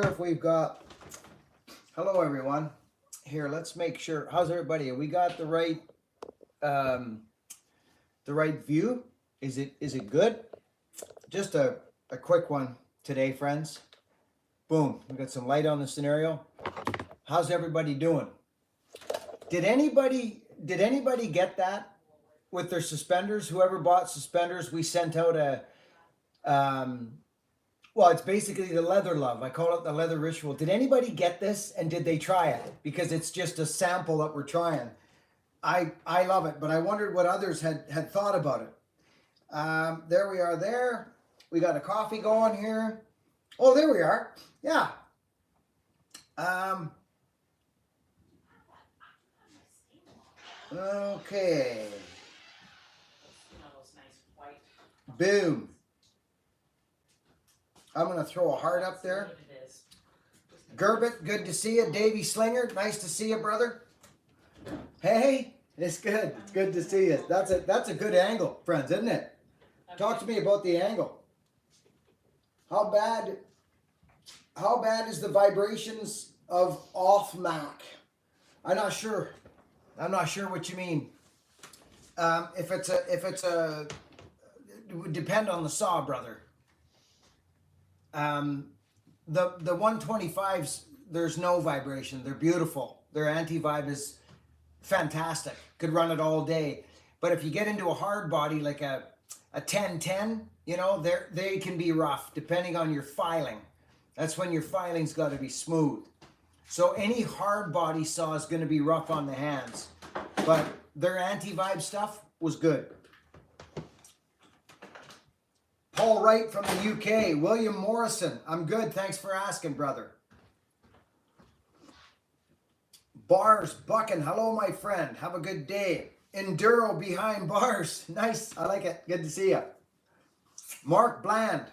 If we've got, hello everyone. Here, let's make sure. How's everybody? We got um, the right view. Is it good? Just a quick one today, friends. Boom. We got some light on the scenario. How's everybody doing? Did anybody get that with their suspenders? Whoever bought suspenders, we sent out a well, it's basically the leather love. I call it the leather ritual. Did anybody get this and did they try it? Because it's just a sample that we're trying. I love it, but I wondered what others had thought about it. There we are there. We got a coffee going here. Oh, there we are. Yeah. Okay. Boom. I'm going to throw a heart up there. Gerbit, good to see you. Davey Slinger, nice to see you, brother. Hey, it's good. It's good to see you. That's a good angle, friends, isn't it? Talk to me about the angle. How bad is the vibrations of off Mac? I'm not sure what you mean. If it's a, it would depend on the saw, brother. The 125s, there's no vibration. They're beautiful. Their anti-vibe is fantastic. Could run it all day. But if you get into a hard body like a 1010, they can be rough depending on your filing. That's when your filing's got to be smooth. So any hard body saw is going to be rough on the hands. But their anti-vibe stuff was good. Paul Wright from the UK. William Morrison. I'm good. Thanks for asking, brother. Bars. Buckin. Hello, my friend. Have a good day. Enduro behind bars. Nice. I like it. Good to see you. Mark Bland.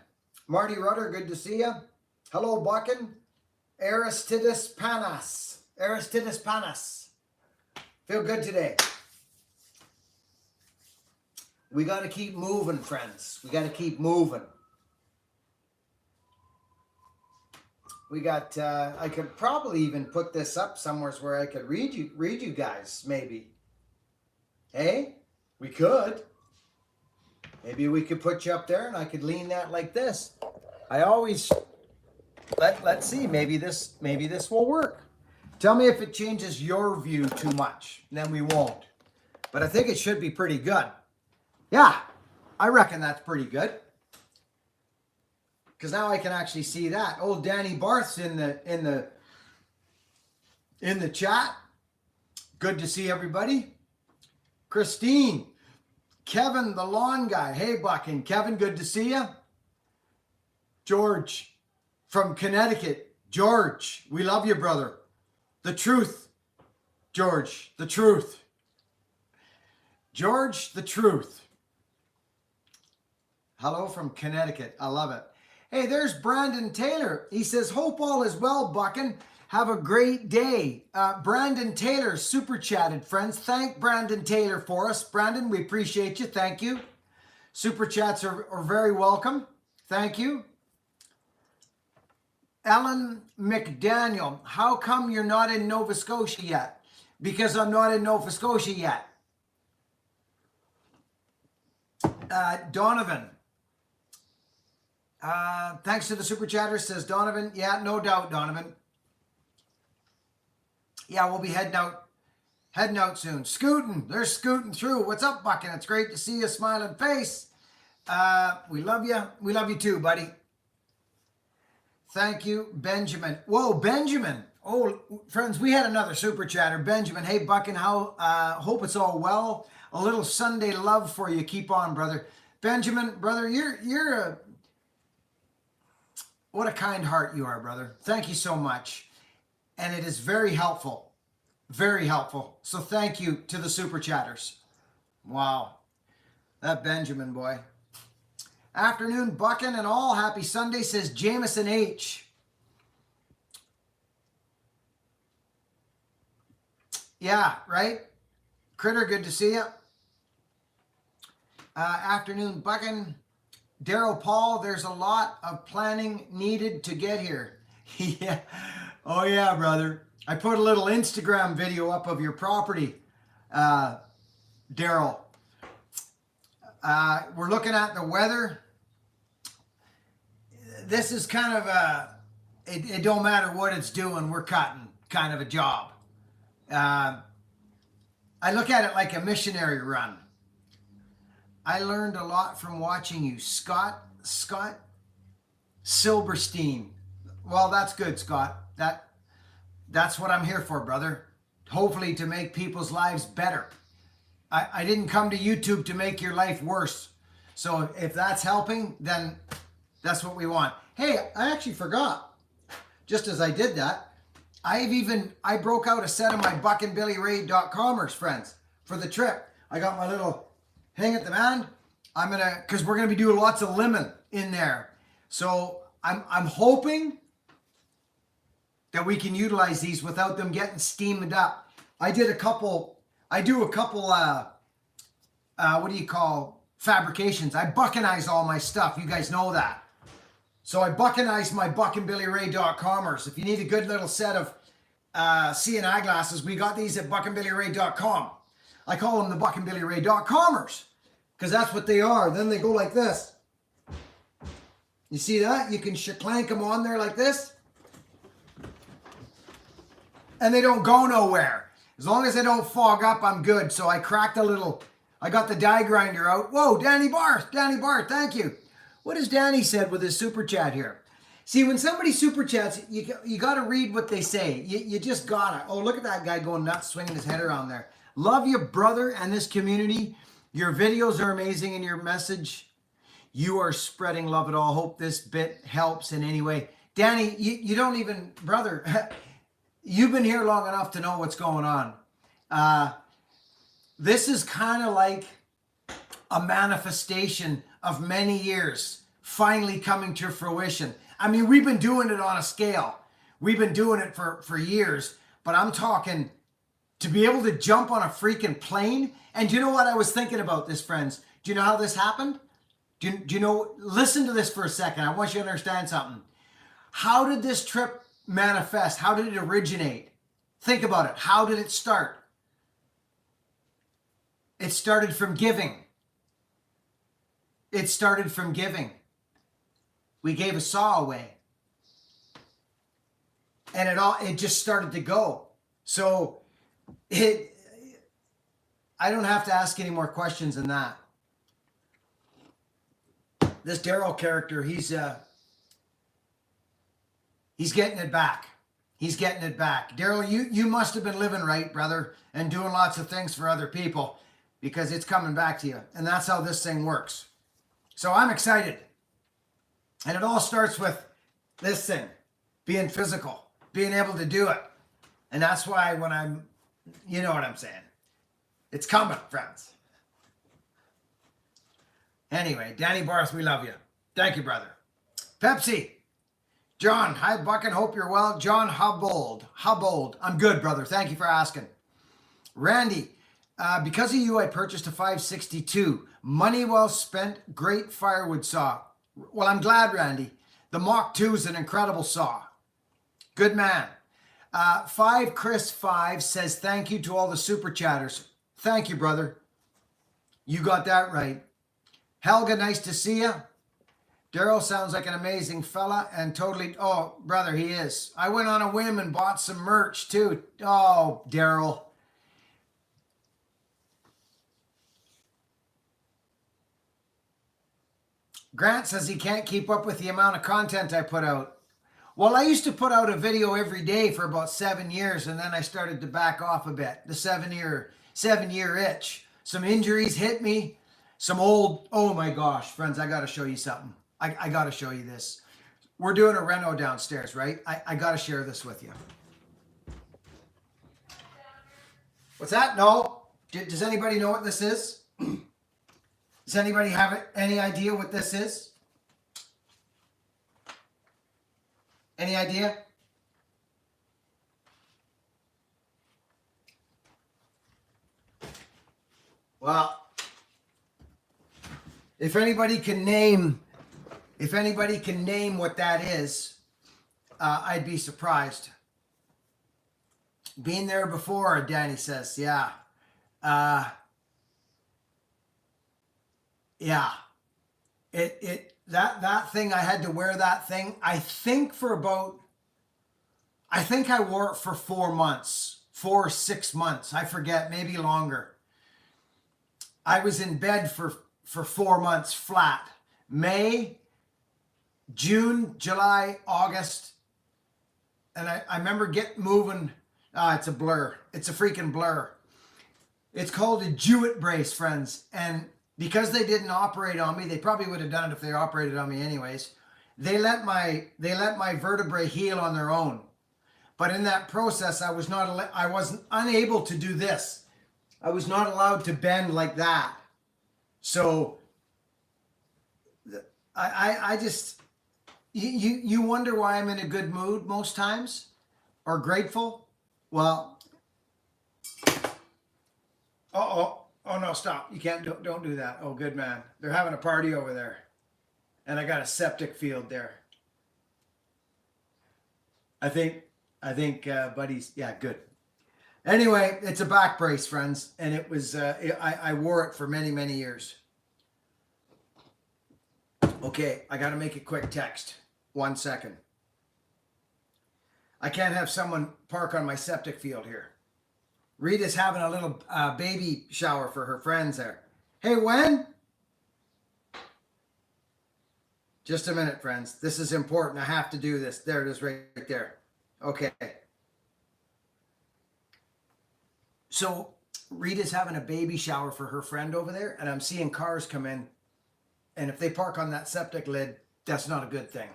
Marty Rudder. Good to see you. Hello, Buckin. Aristides Panas. Aristides Panas. Feel good today. We got to keep moving, friends. We got to keep moving. We got, I could probably even put this up somewhere where I could read you guys, maybe. Hey, we could. Maybe we could put you up there and I could lean that like this. I always, let's see, maybe this will work. Tell me if it changes your view too much, then we won't. But I think it should be pretty good. Yeah, I reckon that's pretty good. Because now I can actually see that. Old Danny Barth's in the chat. Good to see everybody. Christine, Kevin, the lawn guy. Hey, Buckin. Kevin, good to see you. George from Connecticut. George, we love you, brother. The truth, George, the truth. George, the truth. Hello from Connecticut. I love it. Hey, there's Brandon Taylor. He says, hope all is well, Buckin. Have a great day. Brandon Taylor super chatted, friends. Thank Brandon Taylor for us. Brandon, we appreciate you. Thank you. Super chats are very welcome. Thank you. Ellen McDaniel, how come you're not in Nova Scotia yet? Because I'm not in Nova Scotia yet. Donovan. Thanks to the super chatter, says Donovan. Yeah, no doubt, Donovan. Yeah, we'll be heading out soon. Scooting, they're scooting through. What's up, Buckin? It's great to see you, smiling face. We love you. We love you too, buddy. Thank you, Benjamin. Whoa, Benjamin. Oh, friends, we had another super chatter. Benjamin, hey, Buckin, how? Hope it's all well. A little Sunday love for you. Keep on, brother. Benjamin, brother, you're a... What a kind heart you are, brother. Thank you so much. And it is very helpful. Very helpful. So thank you to the super chatters. Wow. That Benjamin boy. Afternoon, Buckin and all. Happy Sunday, says Jameson H. Yeah, right? Critter, good to see you. Afternoon, Buckin. Daryl Paul, there's a lot of planning needed to get here. Yeah. Oh yeah, brother. I put a little Instagram video up of your property, Daryl. We're looking at the weather. This is kind of it don't matter what it's doing, we're cutting kind of a job. I look at it like a missionary run. I learned a lot from watching you, Scott Silberstein. Well, that's good, Scott. That's what I'm here for, brother. Hopefully to make people's lives better. I didn't come to YouTube to make your life worse. So if that's helping, then that's what we want. Hey, I actually forgot. Just as I did that, I broke out a set of my Buckin Billy Ray .commerce friends for the trip. I got my little hang at the band. Because we're gonna be doing lots of lemon in there. So I'm hoping that we can utilize these without them getting steamed up. I do a couple, what do you call, fabrications. I buckinize all my stuff. You guys know that. So I buckinize my Buckin Billy Ray .commerce. If you need a good little set of seeing eyeglasses, we got these at buckinbillyray.com. I call them the Buckin Billy Ray .commerce because that's what they are. Then they go like this. You see that? You can clank them on there like this. And they don't go nowhere. As long as they don't fog up, I'm good. So I cracked I got the die grinder out. Whoa, Danny Barth, thank you. What has Danny said with his super chat here? See, when somebody super chats, you got to read what they say. You just got to. Oh, look at that guy going nuts, swinging his head around there. Love you, brother, and this community. Your videos are amazing and your message. You are spreading love at all. Hope this bit helps in any way. Danny, you don't even, brother, you've been here long enough to know what's going on. This is kind of like a manifestation of many years finally coming to fruition. I mean, we've been doing it on a scale. We've been doing it for years, but I'm talking to be able to jump on a freaking plane. And do you know what I was thinking about this, friends? Do you know how this happened? Do you know, listen to this for a second. I want you to understand something. How did this trip manifest? How did it originate? Think about it. How did it start? It started from giving. It started from giving. We gave a saw away. And it just started to go. So I don't have to ask any more questions than that. This Daryl character, he's getting it back. He's getting it back. Daryl, you must have been living right, brother, and doing lots of things for other people because it's coming back to you. And that's how this thing works. So I'm excited. And it all starts with this thing, being physical, being able to do it. And that's why when you know what I'm saying. It's coming, friends. Anyway, Danny Barth, we love you. Thank you, brother. Pepsi. John, hi, Buckin. Hope you're well. John Hubbold. I'm good, brother. Thank you for asking. Randy, because of you, I purchased a 562. Money well spent. Great firewood saw. Well, I'm glad, Randy. The Mach 2 is an incredible saw. Good man. 5Chris5 says, thank you to all the super chatters. Thank you, brother. You got that right. Helga, nice to see you. Daryl sounds like an amazing fella and totally, oh, brother, he is. I went on a whim and bought some merch too. Oh, Daryl. Grant says he can't keep up with the amount of content I put out. Well, I used to put out a video every day for about 7 years, and then I started to back off a bit. The 7-year itch. Some injuries hit me. Some old, oh my gosh, friends, I got to show you something. I got to show you this. We're doing a reno downstairs, right? I got to share this with you. What's that? No. Does anybody know what this is? Does anybody have any idea what this is? Any idea? Well, if anybody can name what that is, I'd be surprised. Been there before, Danny says. Yeah. Uh, yeah. That thing, I had to wear that thing. I think I wore it for 4 months, 6 months. I forget, maybe longer. I was in bed for 4 months flat. May, June, July, August. And I remember getting moving. It's a blur. It's a freaking blur. It's called a Jewett brace, friends. And because they didn't operate on me, they probably would have done it if they operated on me anyways. They let my vertebrae heal on their own. But in that process, I wasn't unable to do this. I was not allowed to bend like that. So I just, you wonder why I'm in a good mood most times, or grateful. Well, oh no, stop! You can't, don't do that. Oh, good man. They're having a party over there, and I got a septic field there. I think, buddies. Yeah, good. Anyway, it's a back brace, friends, and it was. I wore it for many years. Okay, I got to make a quick text. 1 second. I can't have someone park on my septic field here. Rita's having a little baby shower for her friends there. Hey, when? Just a minute, friends. This is important. I have to do this. There it is right there. Okay. So Rita's having a baby shower for her friend over there, and I'm seeing cars come in. And if they park on that septic lid, that's not a good thing.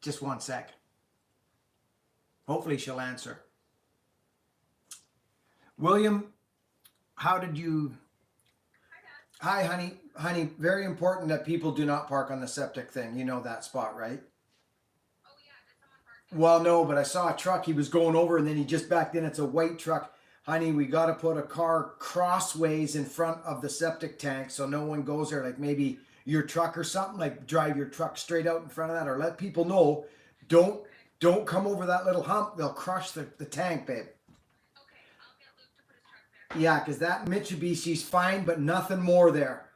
Just 1 sec. Hopefully she'll answer. William, how did you... Hi, honey. Honey, very important that people do not park on the septic thing. You know that spot, right? Oh, yeah. Did someone park? Well, no, but I saw a truck. He was going over, and then he just backed in. It's a white truck. Honey, we got to put a car crossways in front of the septic tank so no one goes there, like maybe your truck or something, like drive your truck straight out in front of that, or let people know, don't come over that little hump. They'll crush the tank, babe. Okay, I'll get Luke to put his truck there. Yeah, because that Mitsubishi's fine, but nothing more there.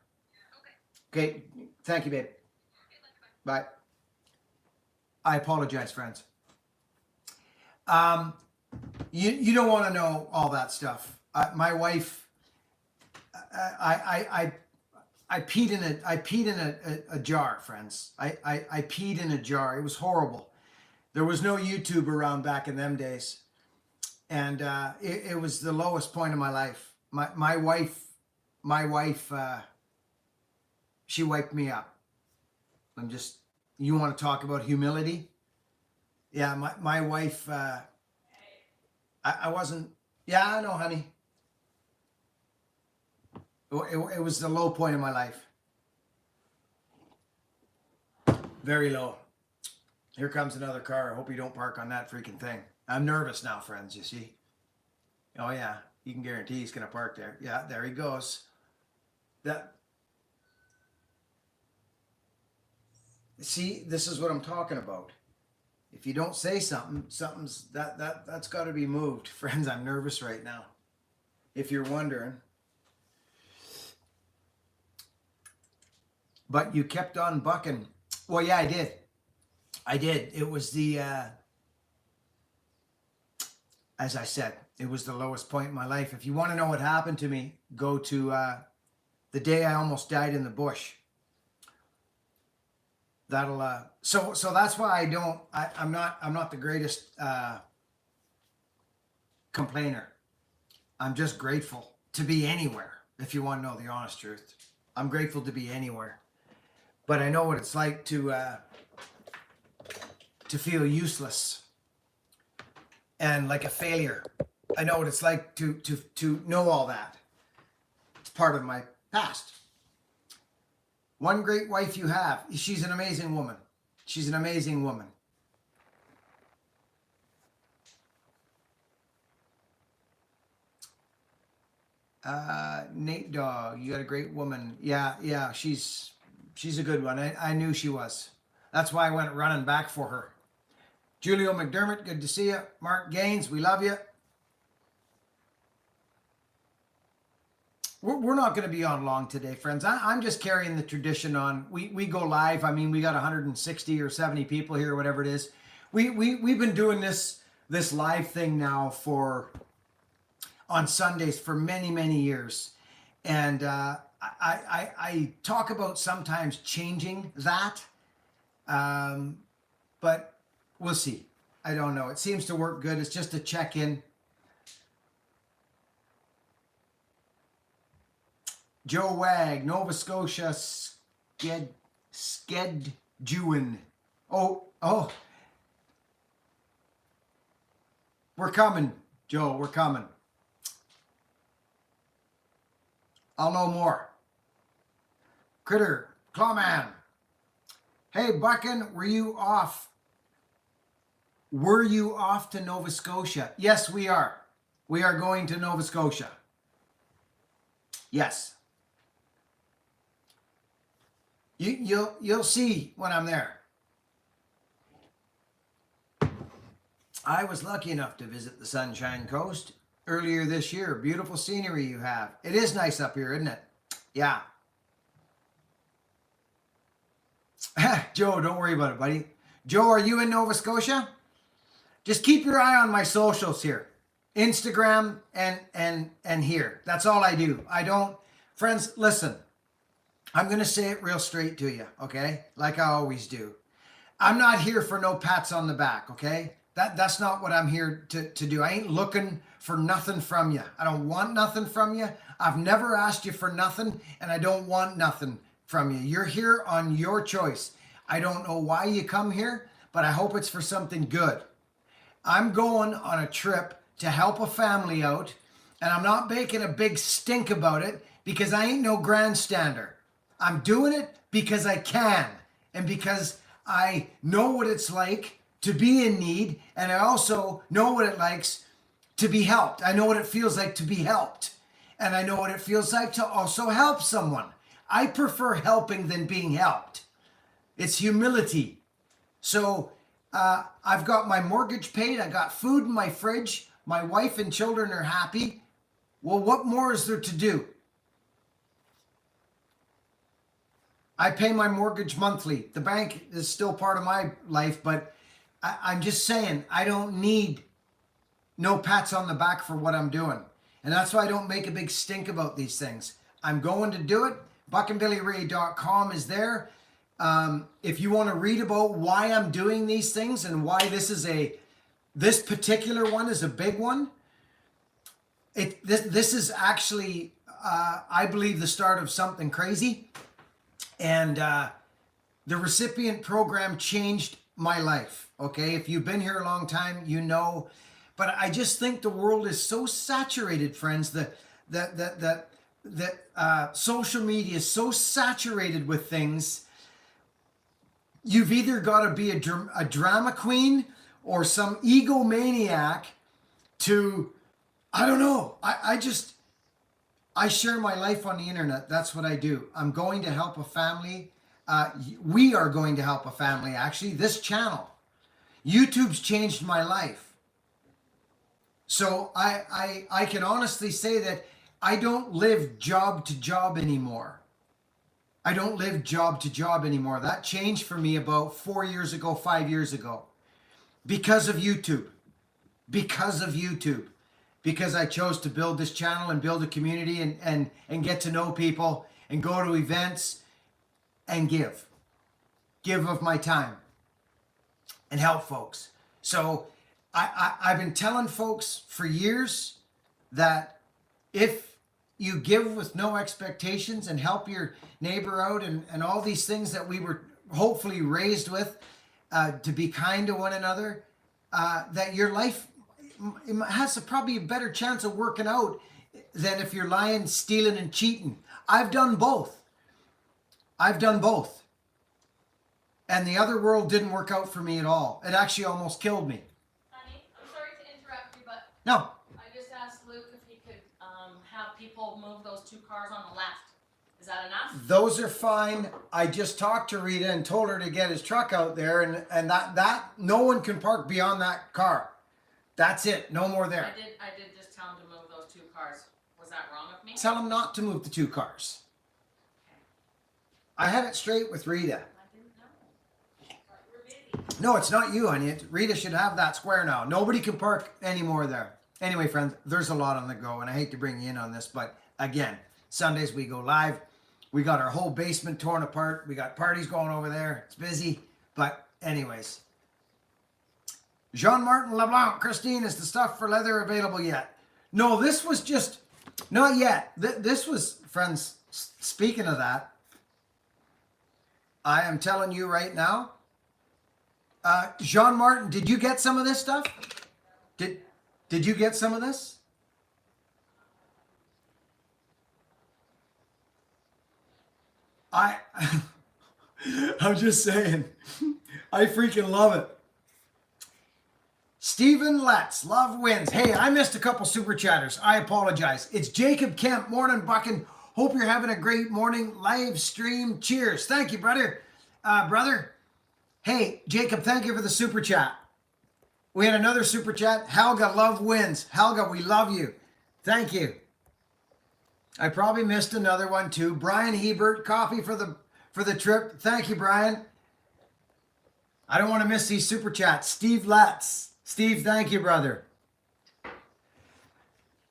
Okay. Okay, thank you, babe. Okay, bye. Bye. I apologize, friends. You don't want to know all that stuff. My wife, I peed in a jar, friends. I peed in a jar. It was horrible. There was no YouTube around back in them days, and it was the lowest point of my life. My wife, she wiped me up. You want to talk about humility? Yeah, my wife. I wasn't. Yeah, I know, honey. It was the low point in my life. Very low. Here comes another car. I hope you don't park on that freaking thing. I'm nervous now, friends, you see. Oh, yeah. You can guarantee he's going to park there. Yeah, there he goes. See, this is what I'm talking about. If you don't say something, that's got to be moved. Friends, I'm nervous right now. If you're wondering. But you kept on bucking. Well, yeah, I did. It was the, as I said, it was the lowest point in my life. If you want to know what happened to me, go to the day I almost died in the bush. That'll so that's why I'm not the greatest complainer. I'm just grateful to be anywhere. If you want to know the honest truth, I'm grateful to be anywhere. But I know what it's like to feel useless and like a failure. I know what it's like to know all that. It's part of my past. One great wife you have. She's an amazing woman. She's an amazing woman. Nate Dog, you got a great woman. Yeah, she's a good one. I knew she was. That's why I went running back for her. Julio McDermott, good to see you. Mark Gaines, we love you. We're not going to be on long today, friends. I'm just carrying the tradition on. We go live. I mean, we got 160 or 70 people here, whatever it is. We've been doing this live thing now on Sundays for many years. And I talk about sometimes changing that. But we'll see. I don't know. It seems to work good. It's just a check-in. Joe Wag, Nova Scotia, Skedjuin. Oh. We're coming, Joe. We're coming. I'll know more. Critter, Clawman. Hey, Buckin, were you off? Were you off to Nova Scotia? Yes, we are. We are going to Nova Scotia. Yes. You'll see when I'm there. I was lucky enough to visit the Sunshine Coast earlier this year. Beautiful scenery you have. It is nice up here, isn't it? Yeah. Joe, don't worry about it, buddy. Joe, are you in Nova Scotia? Just keep your eye on my socials here. Instagram and here. That's all I do. I don't, friends, listen. I'm going to say it real straight to you, okay? Like I always do. I'm not here for no pats on the back, okay? That's not what I'm here to do. I ain't looking for nothing from you. I don't want nothing from you. I've never asked you for nothing, and I don't want nothing from you. You're here on your choice. I don't know why you come here, but I hope it's for something good. I'm going on a trip to help a family out, and I'm not making a big stink about it because I ain't no grandstander. I'm doing it because I can and because I know what it's like to be in need, and I also know what it likes to be helped. I know what it feels like to be helped, and I know what it feels like to also help someone. I prefer helping than being helped. It's humility. So I've got my mortgage paid. I got food in my fridge. My wife and children are happy. Well, what more is there to do? I pay my mortgage monthly. The bank is still part of my life, but I'm just saying, I don't need no pats on the back for what I'm doing. And that's why I don't make a big stink about these things. I'm going to do it. BuckinBillyRay.com is there. If you want to read about why I'm doing these things and why this particular one is a big one, this is actually, I believe, the start of something crazy. And the recipient program changed my life. Okay, if you've been here a long time, you know. But I just think the world is so saturated, friends. That social media is so saturated with things. You've either got to be a drama queen or some egomaniac to, I don't know. I share my life on the internet. That's what I do. I'm going to help a family. We are going to help a family, actually. This channel. YouTube's changed my life. So I can honestly say that I don't live job to job anymore. I don't live job to job anymore. That changed for me about 4 years ago, 5 years ago. Because of YouTube. Because of YouTube. Because I chose to build this channel and build a community and get to know people and go to events and give. Give of my time and help folks. So I've been telling folks for years that if you give with no expectations and help your neighbor out and all these things that we were hopefully raised with, to be kind to one another, that your life has probably a better chance of working out than if you're lying, stealing, and cheating. I've done both. I've done both. And the other world didn't work out for me at all. It actually almost killed me. Honey, I'm sorry to interrupt you, but No. I just asked Luke if he could have people move those two cars on the left. Is that enough? Those are fine. I just talked to Rita and told her to get his truck out there, and that no one can park beyond that car. That's it. No more there. I did just tell him to move those 2 cars. Was that wrong of me? Tell him not to move the 2 cars. I had it straight with Rita. I didn't know. But you were busy. No, it's not you, honey. Rita should have that square now. Nobody can park anymore there. Anyway, friends, there's a lot on the go, and I hate to bring you in on this, but again, Sundays we go live. We got our whole basement torn apart. We got parties going over there. It's busy. But anyways. Jean-Martin LeBlanc, Christine, is the stuff for leather available yet? No, this was just, not yet. This was, friends, speaking of that, I am telling you right now, Jean-Martin, did you get some of this stuff? Did you get some of this? I'm just saying, I freaking love it. Stephen Letts, love wins. Hey, I missed a couple super chatters. I apologize. It's Jacob Kemp. Morning, Buckin. Hope you're having a great morning live stream. Cheers. Thank you, brother. Hey, Jacob, thank you for the super chat. We had another super chat. Helga, love wins. Helga, we love you. Thank you. I probably missed another one too. Brian Hebert, coffee for the trip. Thank you, Brian. I don't want to miss these super chats. Steve Letts. Steve, thank you, brother.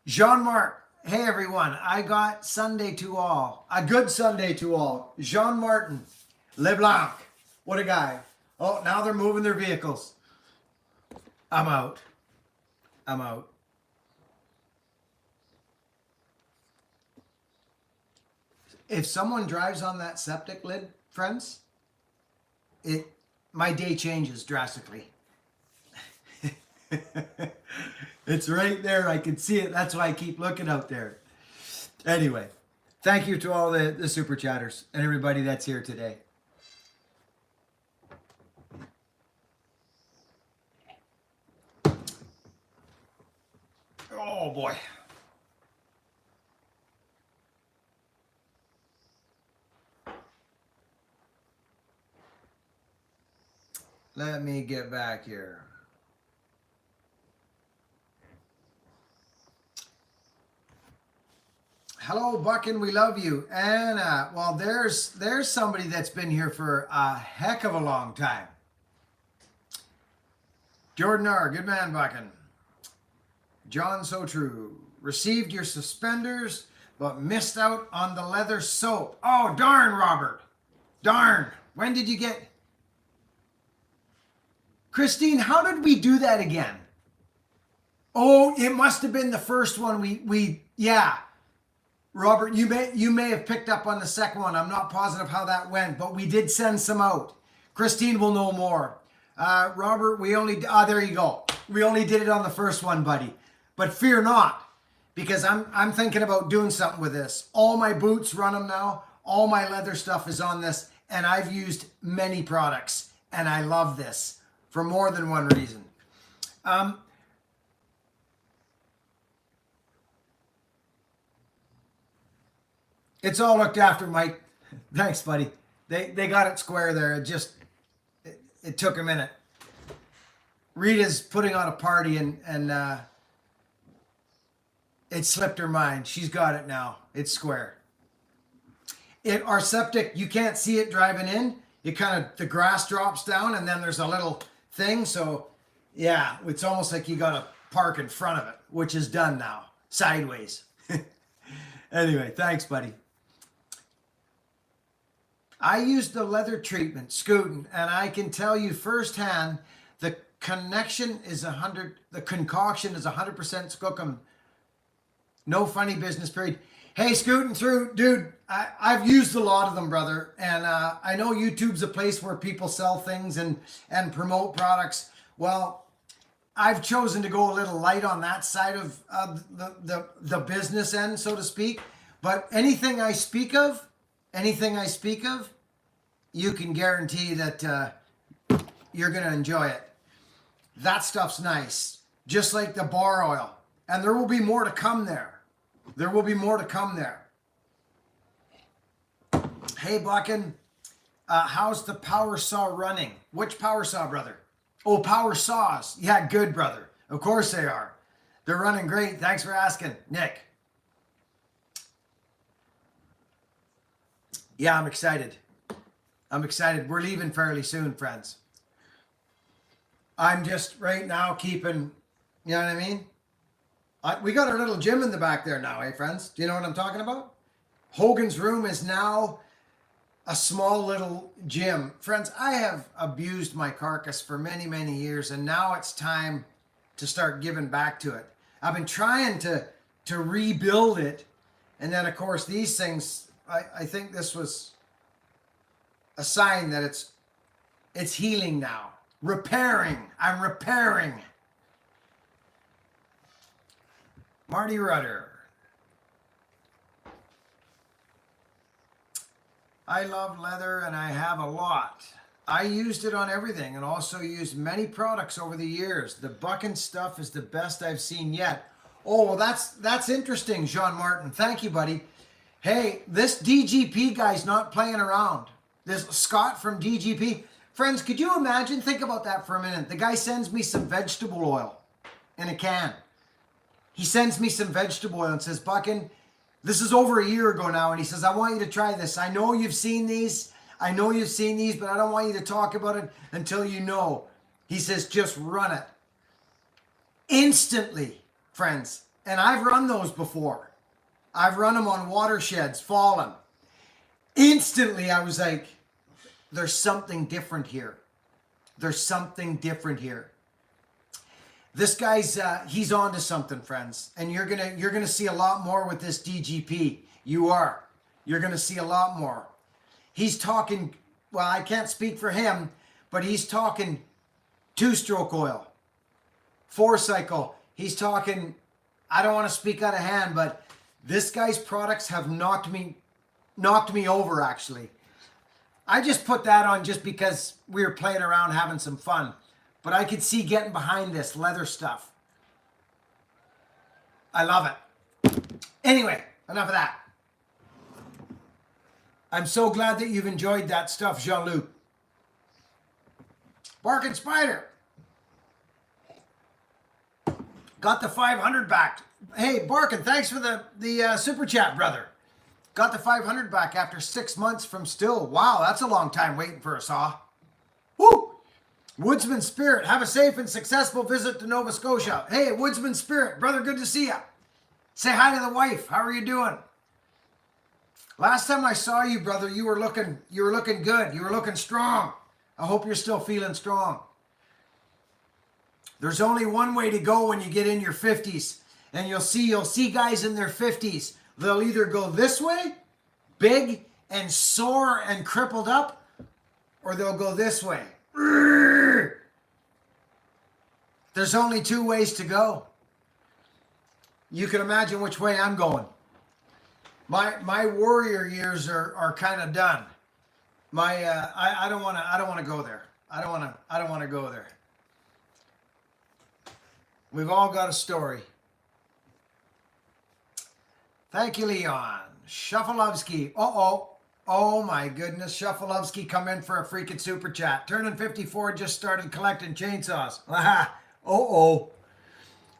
Jean-Marc. Hey, everyone. I got Sunday to all. A good Sunday to all. Jean-Martin LeBlanc. What a guy. Oh, now they're moving their vehicles. I'm out. If someone drives on that septic lid, friends, my day changes drastically. It's right there. I can see it. That's why I keep looking out there. Anyway, thank you to all the super chatters and everybody that's here today. Oh boy. Let me get back here. Hello, Buckin, we love you. Anna, well, there's somebody that's been here for a heck of a long time. Jordan R., good man, Buckin. John, so true. Received your suspenders, but missed out on the leather soap. Oh, darn, Robert. Darn. When did you get... Christine, how did we do that again? Oh, it must have been the first one yeah. Robert, you may have picked up on the second one. I'm not positive how that went, but we did send some out. Christine will know more. Robert, there you go. We only did it on the first one, buddy. But fear not, because I'm thinking about doing something with this. All my boots run them now. All my leather stuff is on this, and I've used many products, and I love this for more than one reason. It's all looked after, Mike. Thanks, buddy. They got it square there. It took a minute. Rita's putting on a party and it slipped her mind. She's got it now. It's square. Our septic, you can't see it driving in. The grass drops down and then there's a little thing. So yeah, it's almost like you got to park in front of it, which is done now. Sideways. Anyway, thanks, buddy. I used the leather treatment, Scootin', and I can tell you firsthand, the concoction is 100% skookum. No funny business, period. Hey, Scootin' through, dude, I've used a lot of them, brother. And I know YouTube's a place where people sell things and promote products. Well, I've chosen to go a little light on that side of the business end, so to speak. But anything I speak of, you can guarantee that you're going to enjoy it. That stuff's nice. Just like the bar oil. And there will be more to come there. Hey, Buckin. How's the power saw running? Which power saw, brother? Oh, power saws. Yeah, good, brother. Of course they are. They're running great. Thanks for asking, Nick. Yeah, I'm excited. I'm excited. We're leaving fairly soon, friends. I'm just right now keeping, you know what I mean? We got our little gym in the back there now, eh, friends? Do you know what I'm talking about? Hogan's room is now a small little gym. Friends, I have abused my carcass for many, many years, and now it's time to start giving back to it. I've been trying to rebuild it, and then of course these things, I think this was a sign that it's healing now. Repairing. I'm repairing. Marty Rudder. I love leather and I have a lot. I used it on everything and also used many products over the years. The Buckin stuff is the best I've seen yet. Oh, well, that's interesting, Jean Martin. Thank you, buddy. Hey, this DGP guy's not playing around. This Scott from DGP. Friends, could you imagine? Think about that for a minute. The guy sends me some vegetable oil in a can. He sends me some vegetable oil and says, Buckin, this is over a year ago now, and he says, I want you to try this. I know you've seen these. I know you've seen these, but I don't want you to talk about it until you know. He says, just run it. Instantly, friends. And I've run those before. I've run them on watersheds, fallen. Instantly, I was like, there's something different here. There's something different here. This guy's, he's on to something, friends. And you're gonna see a lot more with this DGP. You are. You're gonna see a lot more. He's talking, well, I can't speak for him, but he's talking 2-stroke oil, 4-cycle. He's talking, I don't want to speak out of hand, but this guy's products have knocked me over, actually. I just put that on just because we were playing around having some fun. But I could see getting behind this leather stuff. I love it. Anyway, enough of that. I'm so glad that you've enjoyed that stuff, Jean-Luc. Barking Spider. Got the 500 back. Hey, Barkin, thanks for the super chat, brother. Got the 500 back after 6 months from still. Wow, that's a long time waiting for a saw. Woo! Woodsman Spirit, have a safe and successful visit to Nova Scotia. Hey, Woodsman Spirit, brother, good to see you. Say hi to the wife. How are you doing? Last time I saw you, brother, you were looking good. You were looking strong. I hope you're still feeling strong. There's only one way to go when you get in your 50s, and you'll see guys in their 50s. They'll either go this way, big and sore and crippled up, or they'll go this way. There's only 2 ways to go. You can imagine which way I'm going. My warrior years are kind of done. I don't want to go there. I don't want to go there. We've all got a story. Thank you, Leon. Shuffleovsky. Oh my goodness. Shuffleovsky come in for a freaking super chat. Turning 54, just started collecting chainsaws.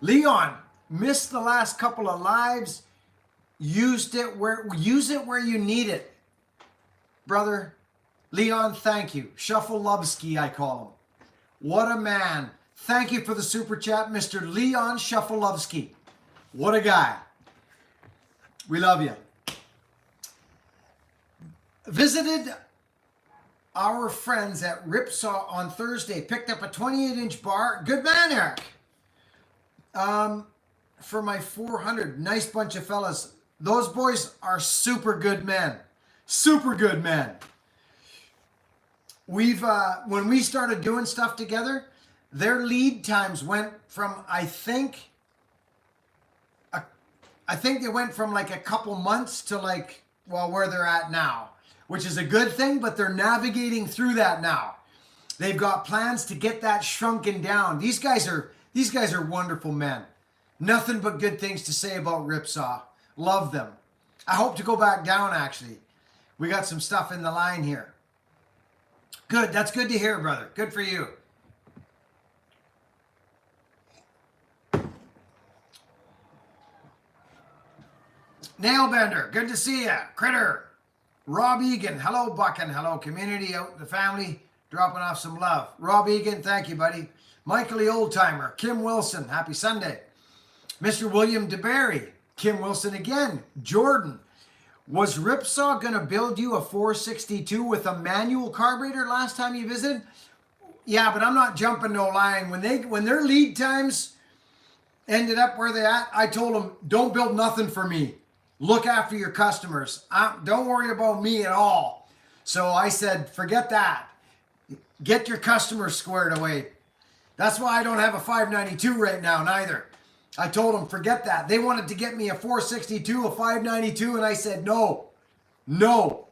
Leon, missed the last couple of lives. Use it where you need it. Brother, Leon, thank you. Shuffleovsky, I call him. What a man. Thank you for the super chat, Mr. Leon Shuffleovsky. What a guy. We love you. Visited our friends at Ripsaw on Thursday. Picked up a 28-inch bar. Good man, Eric. For my 400. Nice bunch of fellas. Those boys are super good men. Super good men. We've when we started doing stuff together, their lead times went from I think they went from like a couple months to like, well, where they're at now, which is a good thing, but they're navigating through that now. They've got plans to get that shrunken down. These guys are wonderful men. Nothing but good things to say about Ripsaw. Love them. I hope to go back down, actually. We got some stuff in the line here. Good. That's good to hear, brother. Good for you. Nailbender, good to see ya. Critter. Rob Egan, hello Buckin, hello community out in the family, dropping off some love. Rob Egan, thank you, buddy. Michael the Oldtimer, Kim Wilson, happy Sunday. Mr. William DeBerry, Kim Wilson again. Jordan, was Ripsaw going to build you a 462 with a manual carburetor last time you visited? Yeah, but I'm not jumping no line. When their lead times ended up where they at, I told them, don't build nothing for me. Look after your customers. Don't worry about me at all. So I said, forget that. Get your customers squared away. That's why I don't have a 592 right now, neither. I told them, forget that. They wanted to get me a 462, a 592, and I said, no. Look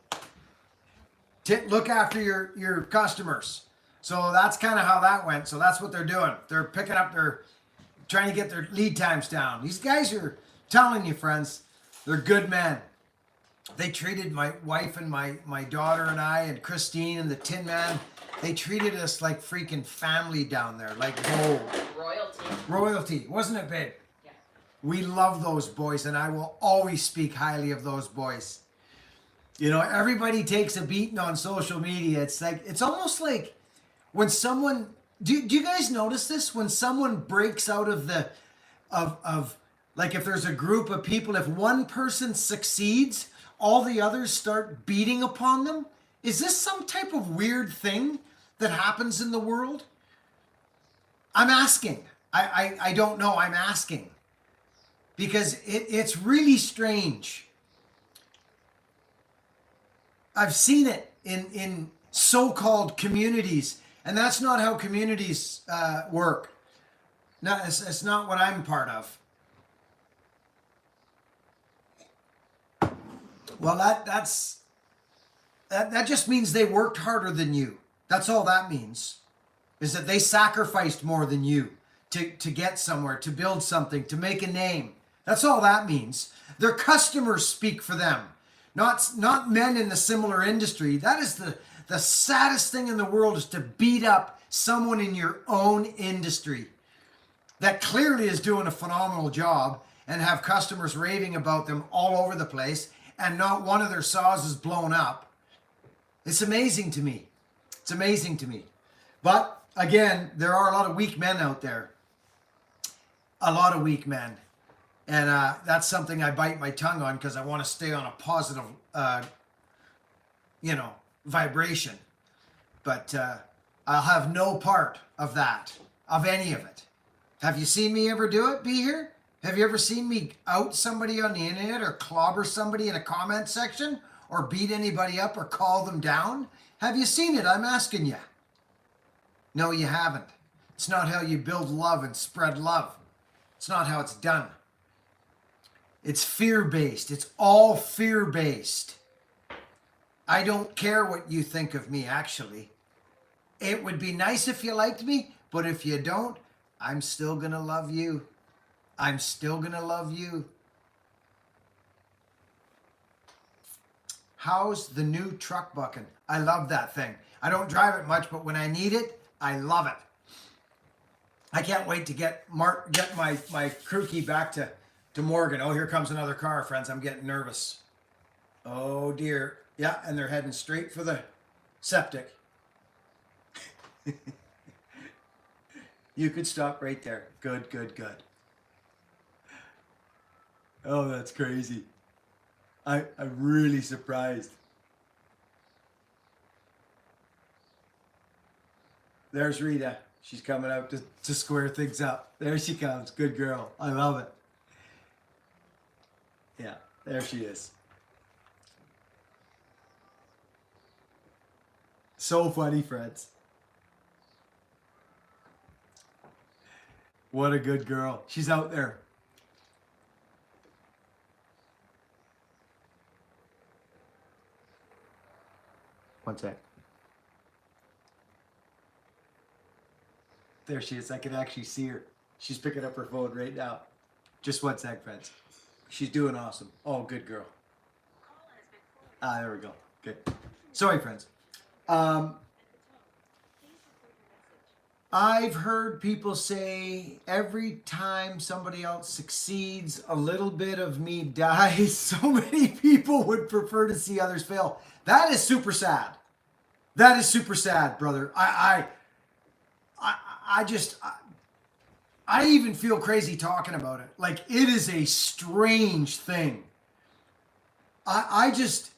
after your customers. So that's kind of how that went. So that's what they're doing. They're picking up trying to get their lead times down. These guys are telling you, friends, they're good men. They treated my wife and my daughter and I and Christine and the Tin Man, they treated us like freaking family down there, like gold. Royalty. Wasn't it, babe? Yeah. We love those boys, and I will always speak highly of those boys. You know, everybody takes a beating on social media. It's almost like when someone, do you guys notice this? When someone breaks out of like if there's a group of people, if one person succeeds, all the others start beating upon them. Is this some type of weird thing that happens in the world? I'm asking. I don't know. I'm asking. Because it's really strange. I've seen it in so-called communities, and that's not how communities work. No, it's not what I'm part of. Well, that just means they worked harder than you. That's all that means, is that they sacrificed more than you to get somewhere, to build something, to make a name. That's all that means. Their customers speak for them, not men in the similar industry. That is the saddest thing in the world, is to beat up someone in your own industry that clearly is doing a phenomenal job and have customers raving about them all over the place, and not one of their saws is blown up. It's amazing to me. It's amazing to me. But again, there are a lot of weak men out there. A lot of weak men. And that's something I bite my tongue on, because I want to stay on a positive, vibration. But I'll have no part of that, of any of it. Have you seen me ever do it, be here? Have you ever seen me out somebody on the internet, or clobber somebody in a comment section, or beat anybody up, or call them down? Have you seen it? I'm asking you. No, you haven't. It's not how you build love and spread love. It's not how it's done. It's fear-based. It's all fear-based. I don't care what you think of me, actually. It would be nice if you liked me, but if you don't, I'm still going to love you. I'm still going to love you. How's the new truck, Buckin? I love that thing. I don't drive it much, but when I need it, I love it. I can't wait to get my crew key back to Morgan. Oh, here comes another car, friends. I'm getting nervous. Oh, dear. Yeah, and they're heading straight for the septic. You could stop right there. Good. Oh, that's crazy. I'm really surprised. There's Rita. She's coming out to square things up. There she comes. Good girl. I love it. Yeah, there she is. So funny, friends. What a good girl. She's out there. One sec. There she is. I can actually see her. She's picking up her phone right now. Just one sec, friends. She's doing awesome. Oh, good girl. There we go. Okay. Sorry, friends. I've heard people say every time somebody else succeeds, a little bit of me dies. So many people would prefer to see others fail. That is super sad. That is super sad, brother. I just, I even feel crazy talking about it. Like, it is a strange thing. I just,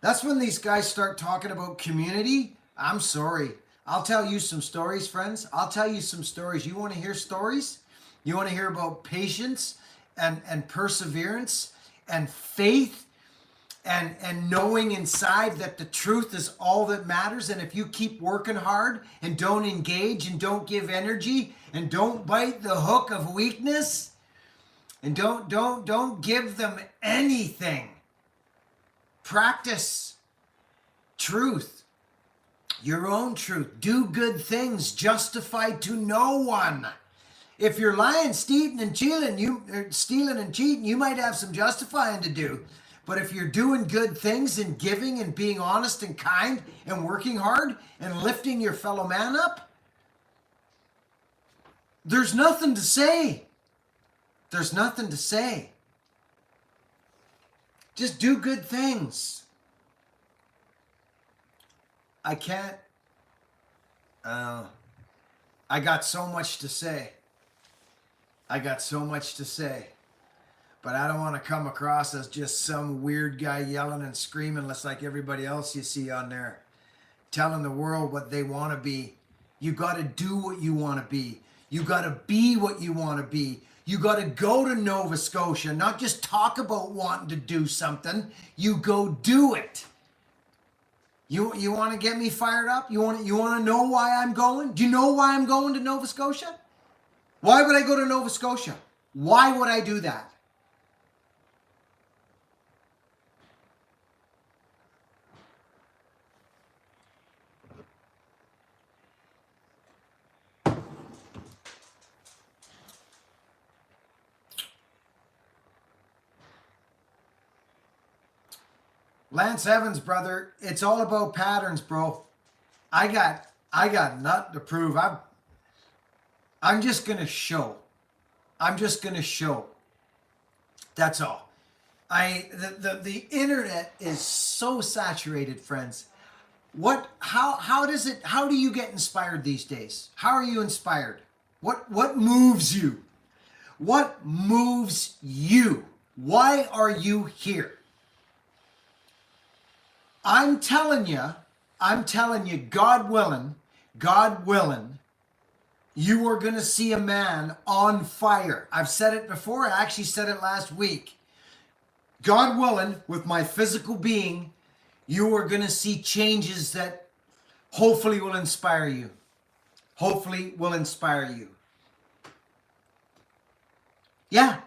that's when these guys start talking about community. I'm sorry. I'll tell you some stories, friends. I'll tell you some stories. You want to hear stories? You want to hear about patience and perseverance and faith and knowing inside that the truth is all that matters. And if you keep working hard and don't engage and don't give energy and don't bite the hook of weakness and don't give them anything, practice truth. Your own truth. Do good things justified to no one. If you're lying, stealing, and cheating, you might have some justifying to do. But if you're doing good things and giving and being honest and kind and working hard and lifting your fellow man up, there's nothing to say. There's nothing to say. Just do good things. I can't, I got so much to say. I got so much to say. But I don't want to come across as just some weird guy yelling and screaming just like everybody else you see on there. Telling the world what they want to be. You got to do what you want to be. You got to be what you want to be. You got to go to Nova Scotia, not just talk about wanting to do something. You go do it. You want to get me fired up? You want to know why I'm going? Do you know why I'm going to Nova Scotia? Why would I go to Nova Scotia? Why would I do that? Lance Evans, brother, it's all about patterns, bro. I got nothing to prove. I'm just gonna show. I'm just gonna show. That's all. The internet is so saturated, friends. How do you get inspired these days? How are you inspired? What moves you? What moves you? Why are you here? I'm telling you, God willing, you are going to see a man on fire. I've said it before. I actually said it last week. God willing, with my physical being, you are going to see changes that hopefully will inspire you. Hopefully will inspire you. Yeah.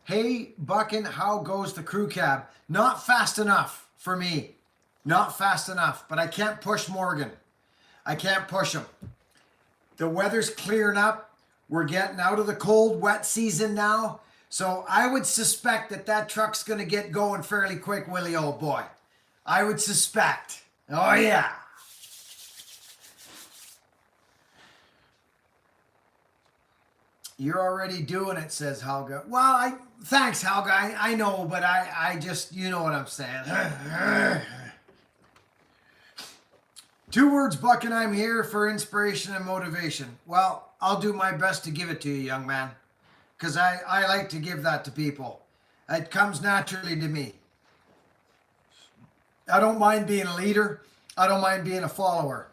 Hey, Buckin, how goes the crew cab? Not fast enough for me. Not fast enough, but I can't push Morgan. I can't push him. The weather's clearing up. We're getting out of the cold, wet season now. So I would suspect that truck's going to get going fairly quick, Willie, old boy. I would suspect. Oh, yeah. You're already doing it, says Helga. Well, thanks, Helga. I know, but I just, you know what I'm saying. 2 words, Buck, and I'm here for inspiration and motivation. Well, I'll do my best to give it to you, young man, because I like to give that to people. It comes naturally to me. I don't mind being a leader. I don't mind being a follower.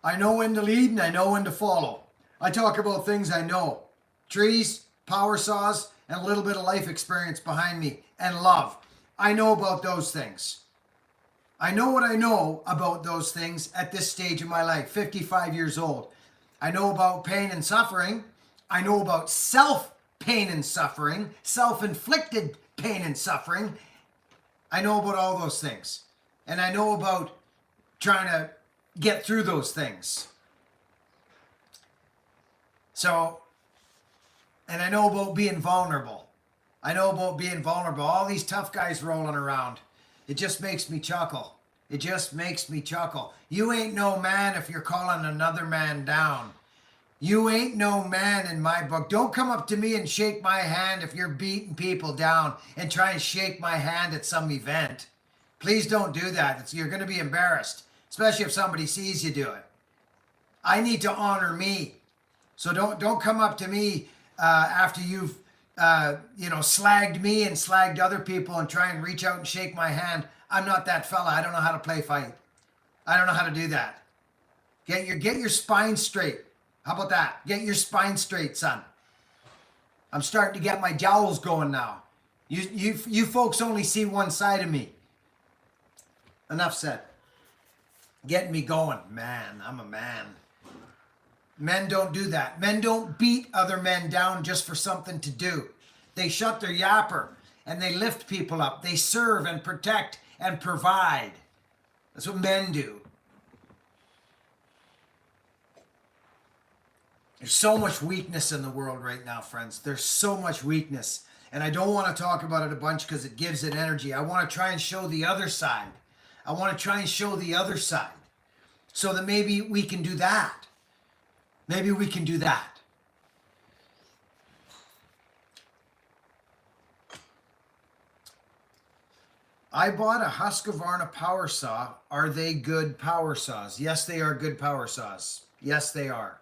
I know when to lead and I know when to follow. I talk about things I know. Trees, power saws, and a little bit of life experience behind me, and love. I know about those things. I know what I know about those things at this stage of my life, 55 years old. I know about pain and suffering. I know about self-pain and suffering, self-inflicted pain and suffering. I know about all those things. And I know about trying to get through those things. So, and I know about being vulnerable. I know about being vulnerable. All these tough guys rolling around. It just makes me chuckle. It just makes me chuckle. You ain't no man if you're calling another man down. You ain't no man in my book. Don't come up to me and shake my hand if you're beating people down and try and shake my hand at some event. Please don't do that. You're going to be embarrassed, especially if somebody sees you do it. I need to honor me. So don't come up to me after you've slagged me and slagged other people and try and reach out and shake my hand. I'm not that fella. I don't know how to play fight. I don't know how to do that. Get your spine straight. How about that? Get your spine straight, son. I'm starting to get my jowls going now. You folks only see one side of me. Enough said. Getting me going. Man, I'm a man. Men don't do that. Men don't beat other men down just for something to do. They shut their yapper and they lift people up. They serve and protect and provide. That's what men do. There's so much weakness in the world right now, friends. There's so much weakness. And I don't want to talk about it a bunch because it gives it energy. I want to try and show the other side. I want to try and show the other side so that maybe we can do that. Maybe we can do that. I bought a Husqvarna power saw. Are they good power saws? Yes, they are good power saws. Yes, they are.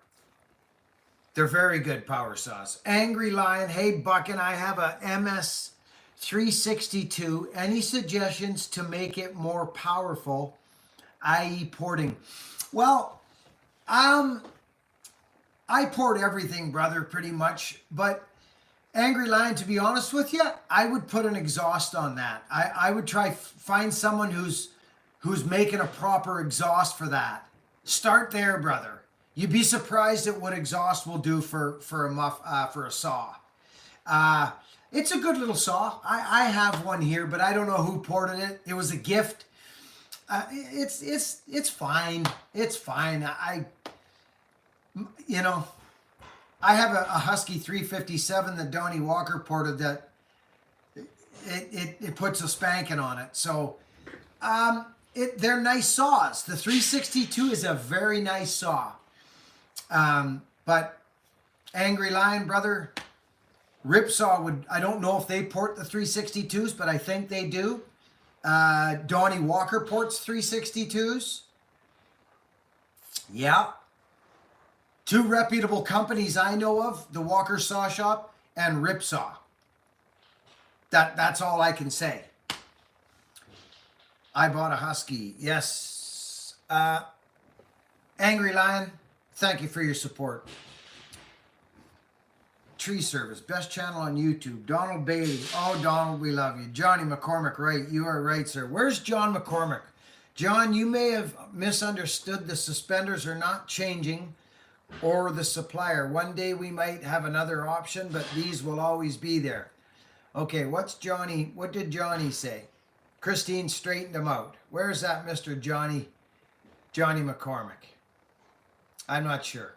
They're very good power saws. Angry Lion, hey Buckin, I have a MS 362. Any suggestions to make it more powerful, i.e. porting? Well, I port everything, brother, pretty much. But Angry Lion, to be honest with you, I would put an exhaust on that. I would try find someone who's making a proper exhaust for that. Start there, brother. You'd be surprised at what exhaust will do for a saw. It's a good little saw. I have one here, but I don't know who ported it. It was a gift. It's fine. It's fine. I have a Husky 357 that Donnie Walker ported that it puts a spanking on it. So they're nice saws. The 362 is a very nice saw. But Angry Lion, brother, Ripsaw I don't know if they port the 362s, but I think they do. Donnie Walker ports 362s. Yeah. Two reputable companies I know of, the Walker Saw Shop and Ripsaw. That's all I can say. I bought a Husky. Yes. Angry Lion, thank you for your support. Tree Service, best channel on YouTube. Donald Bailey. Oh, Donald, we love you. Johnny McCormick, right. You are right, sir. Where's John McCormick? John, you may have misunderstood. The suspenders are not changing or the supplier. One day we might have another option, but these will always be there. Okay, what did Johnny say? Christine straightened him out. Where's that Mr. Johnny McCormick? I'm not sure.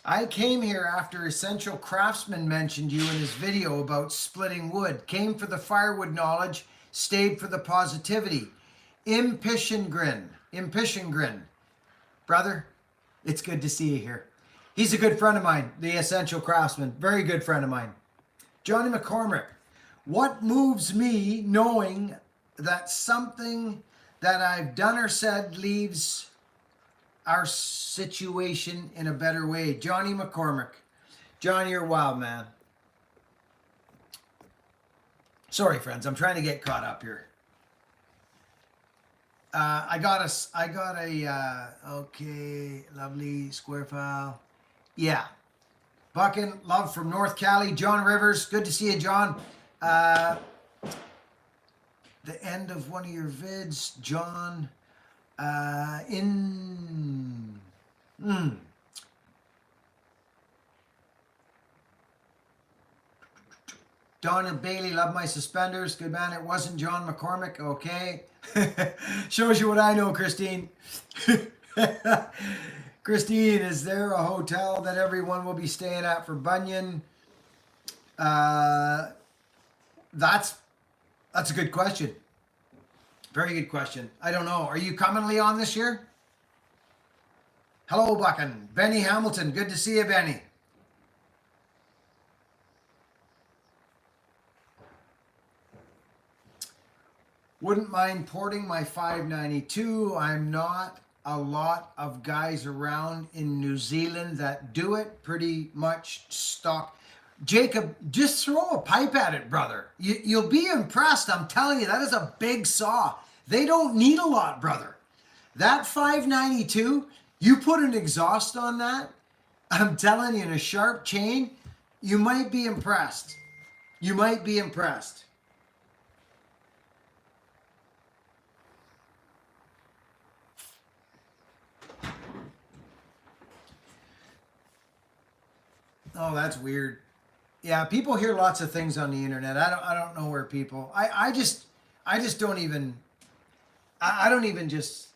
I came here after Essential Craftsman mentioned you in his video about splitting wood. Came for the firewood knowledge, stayed for the positivity. Impishingrin. Brother, it's good to see you here. He's a good friend of mine, the Essential Craftsman. Very good friend of mine. Johnny McCormick. What moves me knowing that something that I've done or said leaves our situation in a better way? Johnny McCormick. Johnny, you're wild, man. Sorry, friends. I'm trying to get caught up here. I got a okay, lovely square file. Yeah. Buckin, love from North Cali. John Rivers, good to see you, John. The end of one of your vids, John. Don and Bailey, love my suspenders. Good man. It wasn't John McCormick. Okay. Shows you what I know, Christine. Christine, is there a hotel that everyone will be staying at for Bunyan? That's a good question. Very good question. I don't know. Are you commonly on this year? Hello, Buckin. Benny Hamilton. Good to see you, Benny. Wouldn't mind porting my 592. I'm not a lot of guys around in New Zealand that do it. Pretty much stock. Jacob, just throw a pipe at it, brother. You'll be impressed. I'm telling you, that is a big saw. They don't need a lot, brother. That 592, you put an exhaust on that, I'm telling you, in a sharp chain, you might be impressed. You might be impressed. Oh, that's weird. Yeah, people hear lots of things on the internet. I don't know where people. I just don't even. I don't even just.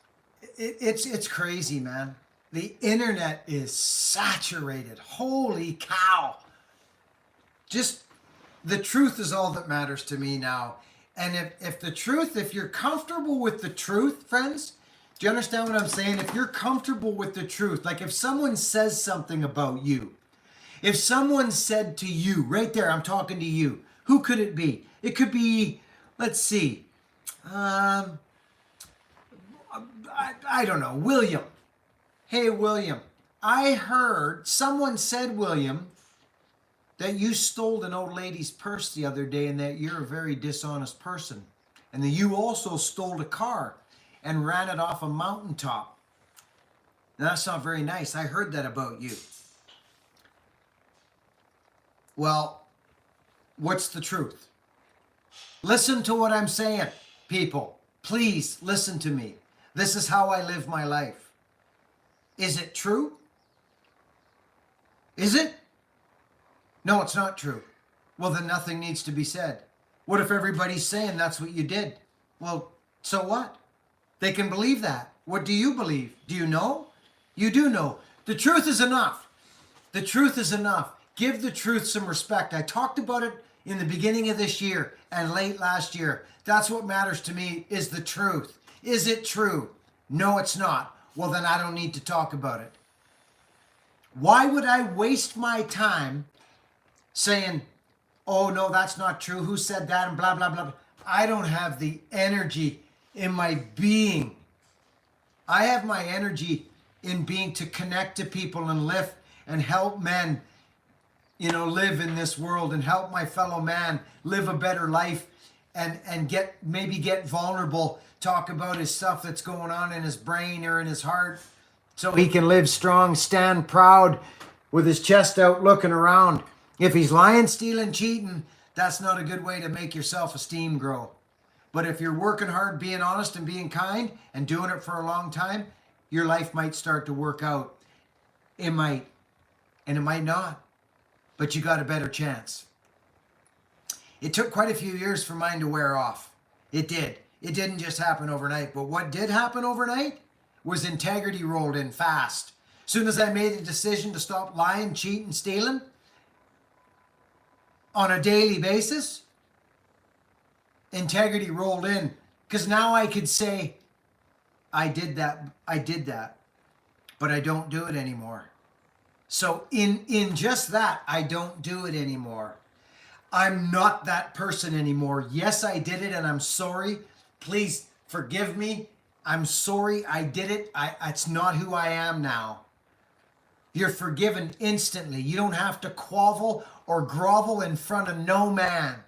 It's crazy, man. The internet is saturated. Holy cow! Just the truth is all that matters to me now. And if the truth, if you're comfortable with the truth, friends, do you understand what I'm saying? If you're comfortable with the truth, like if someone says something about you. If someone said to you, right there, I'm talking to you, who could it be? It could be, let's see, I don't know, William. Hey, William, I heard someone said, William, that you stole an old lady's purse the other day and that you're a very dishonest person. And that you also stole a car and ran it off a mountaintop. Now, that's not very nice. I heard that about you. Well, what's the truth? Listen to what I'm saying, people. Please listen to me. This is how I live my life. Is it true? Is it? No, it's not true. Well, then nothing needs to be said. What if everybody's saying that's what you did? Well, so what? They can believe that. What do you believe? Do you know? You do know. The truth is enough. The truth is enough. Give the truth some respect. I talked about it in the beginning of this year and late last year. That's what matters to me, is the truth. Is it true? No, it's not. Well, then I don't need to talk about it. Why would I waste my time saying, oh, no, that's not true. Who said that? And blah, blah, blah. I don't have the energy in my being. I have my energy in being to connect to people and lift and help men, live in this world and help my fellow man live a better life and get vulnerable, talk about his stuff that's going on in his brain or in his heart so he can live strong, stand proud with his chest out looking around. If he's lying, stealing, cheating, that's not a good way to make your self-esteem grow. But if you're working hard, being honest and being kind and doing it for a long time, your life might start to work out. It might, and it might not. But you got a better chance. It took quite a few years for mine to wear off. It did. It didn't just happen overnight. But what did happen overnight was integrity rolled in fast. As soon as I made a decision to stop lying, cheating, stealing on a daily basis, integrity rolled in. Because now I could say, I did that, but I don't do it anymore. So in just that, I don't do it anymore. I'm not that person anymore. Yes, I did it and I'm sorry. Please forgive me. I'm sorry I did it. It's not who I am now. You're forgiven instantly. You don't have to quavel or grovel in front of no man.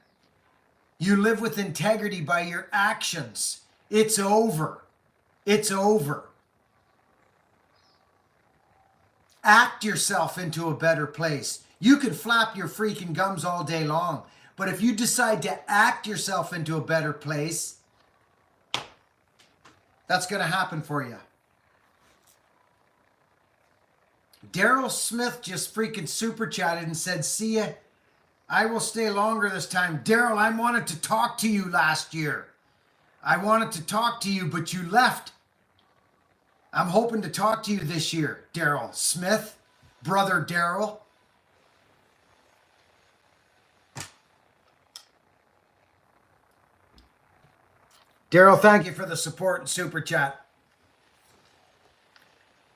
You live with integrity by your actions. It's over. It's over. Act yourself into a better place. You can flap your freaking gums all day long, but if you decide to act yourself into a better place, that's going to happen for you. Daryl Smith just freaking super chatted and said, see ya. I will stay longer this time. Daryl, I wanted to talk to you last year. I wanted to talk to you, but you left. I'm hoping to talk to you this year, Daryl Smith, brother Daryl. Daryl, thank you for the support and super chat.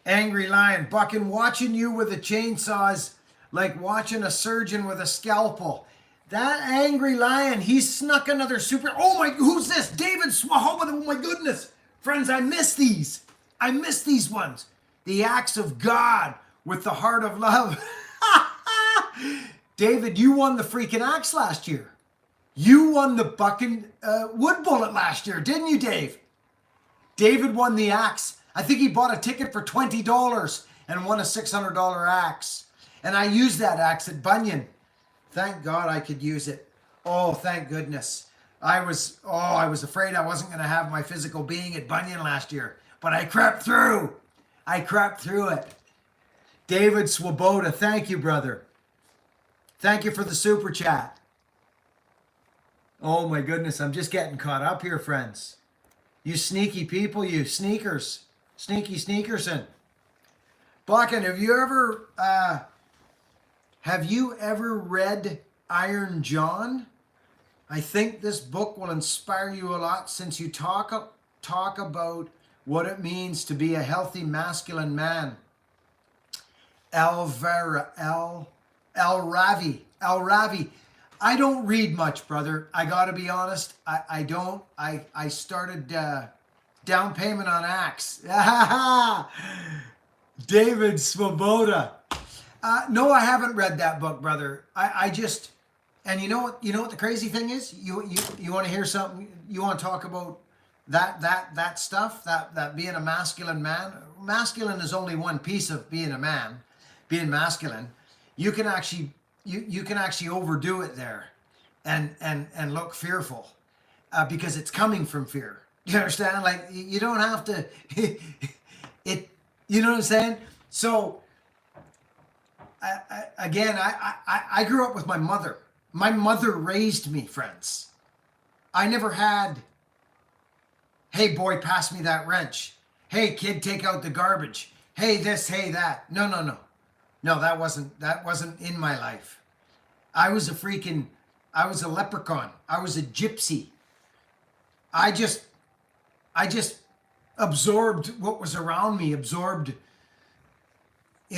Angry Lion, Buckin, watching you with a chainsaw is like watching a surgeon with a scalpel. That Angry Lion, he snuck another super. Oh my, who's this? David Swahoma. Oh my goodness. Friends, I miss these. I miss these ones. The acts of God with the heart of love. David, you won the freaking axe last year. You won the Buckin wood bullet last year, didn't you, Dave? David won the axe. I think he bought a ticket for $20 and won a $600 axe. And I used that axe at Bunyan. Thank God I could use it. Oh, thank goodness. I was afraid I wasn't going to have my physical being at Bunyan last year. But I crept through. I crept through it. David Swoboda, thank you, brother. Thank you for the super chat. Oh my goodness, I'm just getting caught up here, friends. You sneaky people, you sneakers. Sneaky sneakerson. Buckin, have you ever read Iron John? I think this book will inspire you a lot since you talk about what it means to be a healthy masculine man. El Ravi. I don't read much, brother. I gotta be honest. I don't. I started down payment on Axe. David Swoboda. No, I haven't read that book, brother. I just, and you know what the crazy thing is? You want to hear something? You want to talk about that stuff? That being a masculine man. Masculine is only one piece of being a man. Being masculine, you can actually overdo it there, and look fearful, because it's coming from fear. You understand? Like, you don't have to. It. You know what I'm saying? So. I grew up with my mother. My mother raised me, friends. I never had, hey boy, pass me that wrench. Hey kid, take out the garbage. Hey this, hey that. No. No, that wasn't in my life. I was a leprechaun. I was a gypsy. I just absorbed what was around me,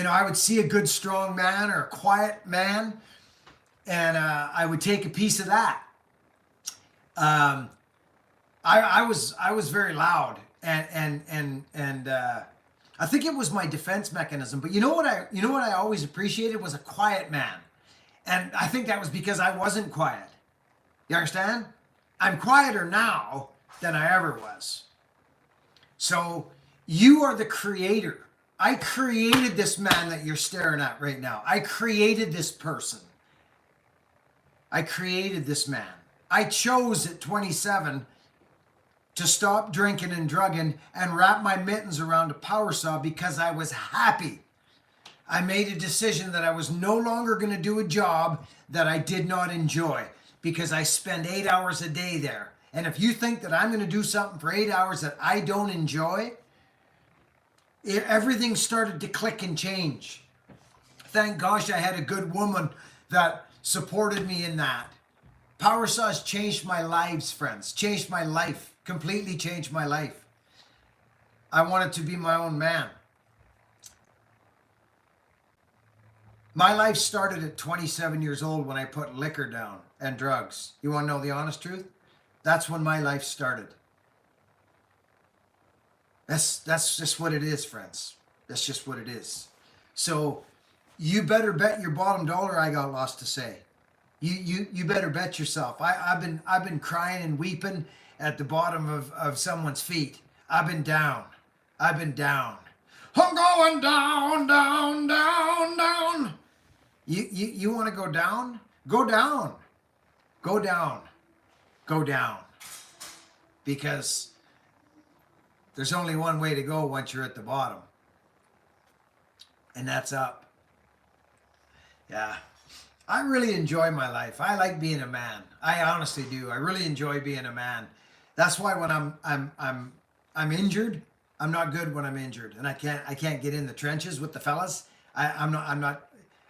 I would see a good, strong man or a quiet man, and I would take a piece of that. I was very loud, and I think it was my defense mechanism. But you know what I always appreciated was a quiet man, and I think that was because I wasn't quiet. You understand? I'm quieter now than I ever was. So you are the creator. I created this man that you're staring at right now. I created this person. I created this man. I chose at 27 to stop drinking and drugging and wrap my mittens around a power saw because I was happy. I made a decision that I was no longer going to do a job that I did not enjoy because I spend 8 hours a day there. And if you think that I'm going to do something for 8 hours that I don't enjoy, everything started to click and change. Thank gosh I had a good woman that supported me in that. Power saws changed my lives, friends. Changed my life. Completely changed my life. I wanted to be my own man. My life started at 27 years old when I put liquor down and drugs. You want to know the honest truth? That's when my life started. That's just what it is, friends. That's just what it is. So you better bet your bottom dollar, I got lost to say. You better bet yourself. I've been crying and weeping at the bottom of someone's feet. I've been down. I'm going down, down, down, down. You want to go down? Go down. Go down. Go down. Because there's only one way to go once you're at the bottom. And that's up. Yeah. I really enjoy my life. I like being a man. I honestly do. I really enjoy being a man. That's why when I'm injured, I'm not good when I'm injured, and I can't get in the trenches with the fellas. I'd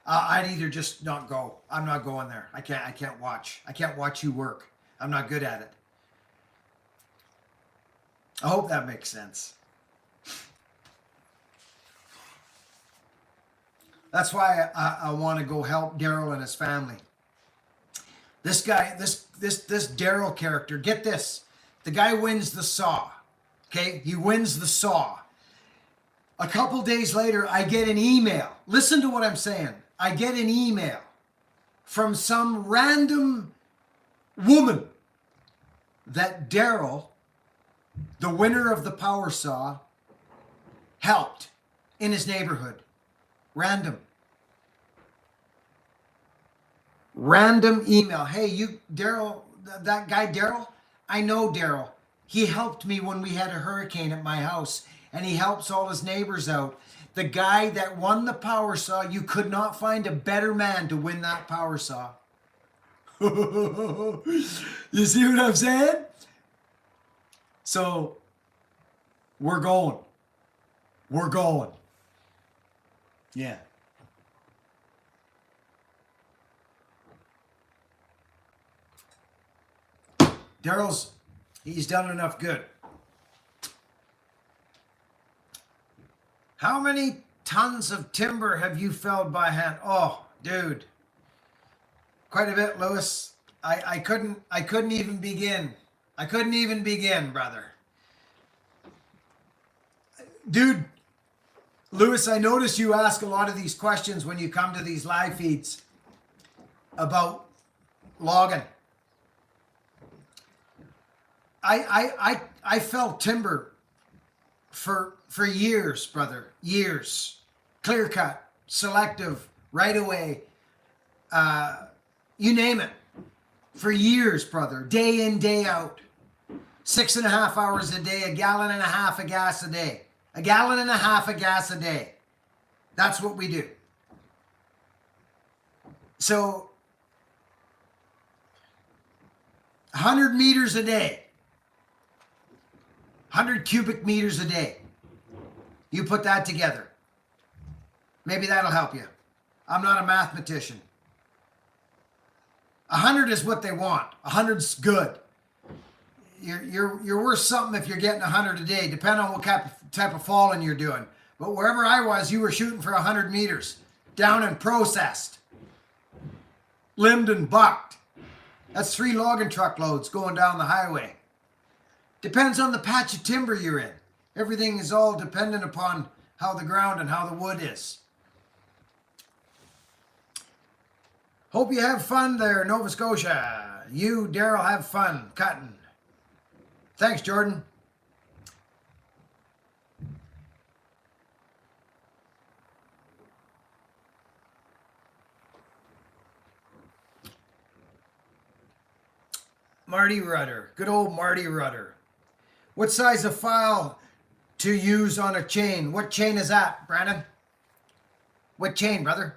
either just not go. I'm not going there. I can't watch. I can't watch you work. I'm not good at it. I hope that makes sense. That's why I want to go help Daryl and his family. This guy, this Daryl character, get this. The guy wins the saw. Okay? He wins the saw. A couple days later, I get an email. Listen to what I'm saying. I get an email from some random woman that Daryl, the winner of the power saw, helped in his neighborhood. Random email. Hey, you, Daryl, that guy Daryl, I know Daryl. He helped me when we had a hurricane at my house, and he helps all his neighbors out. The guy that won the power saw, you could not find a better man to win that power saw. You see what I'm saying? So, we're going. We're going. Yeah. Daryl's, he's done enough good. How many tons of timber have you felled by hand? Oh, dude. Quite a bit, Lewis. I couldn't even begin. I couldn't even begin, brother. Dude, Lewis, I notice you ask a lot of these questions when you come to these live feeds about logging. I felled timber for years, brother. Years. Clear cut, selective, right away, you name it. For years, brother. Day in, day out. 6.5 hours a day, 1.5 gallons of gas a day. 1.5 gallons of gas a day. That's what we do. So, 100 meters a day. 100 cubic meters a day. You put that together. Maybe that'll help you. I'm not a mathematician. 100 is what they want. 100's good. You're worth something if you're getting 100 a day, depending on what type of falling you're doing. But wherever I was, you were shooting for 100 meters. Down and processed. Limbed and bucked. That's 3 logging truckloads going down the highway. Depends on the patch of timber you're in. Everything is all dependent upon how the ground and how the wood is. Hope you have fun there, Nova Scotia. You, Daryl, have fun cutting. Thanks, Jordan. Marty Rudder. Good old Marty Rudder. What size of file to use on a chain? What chain is that, Brandon? What chain, brother?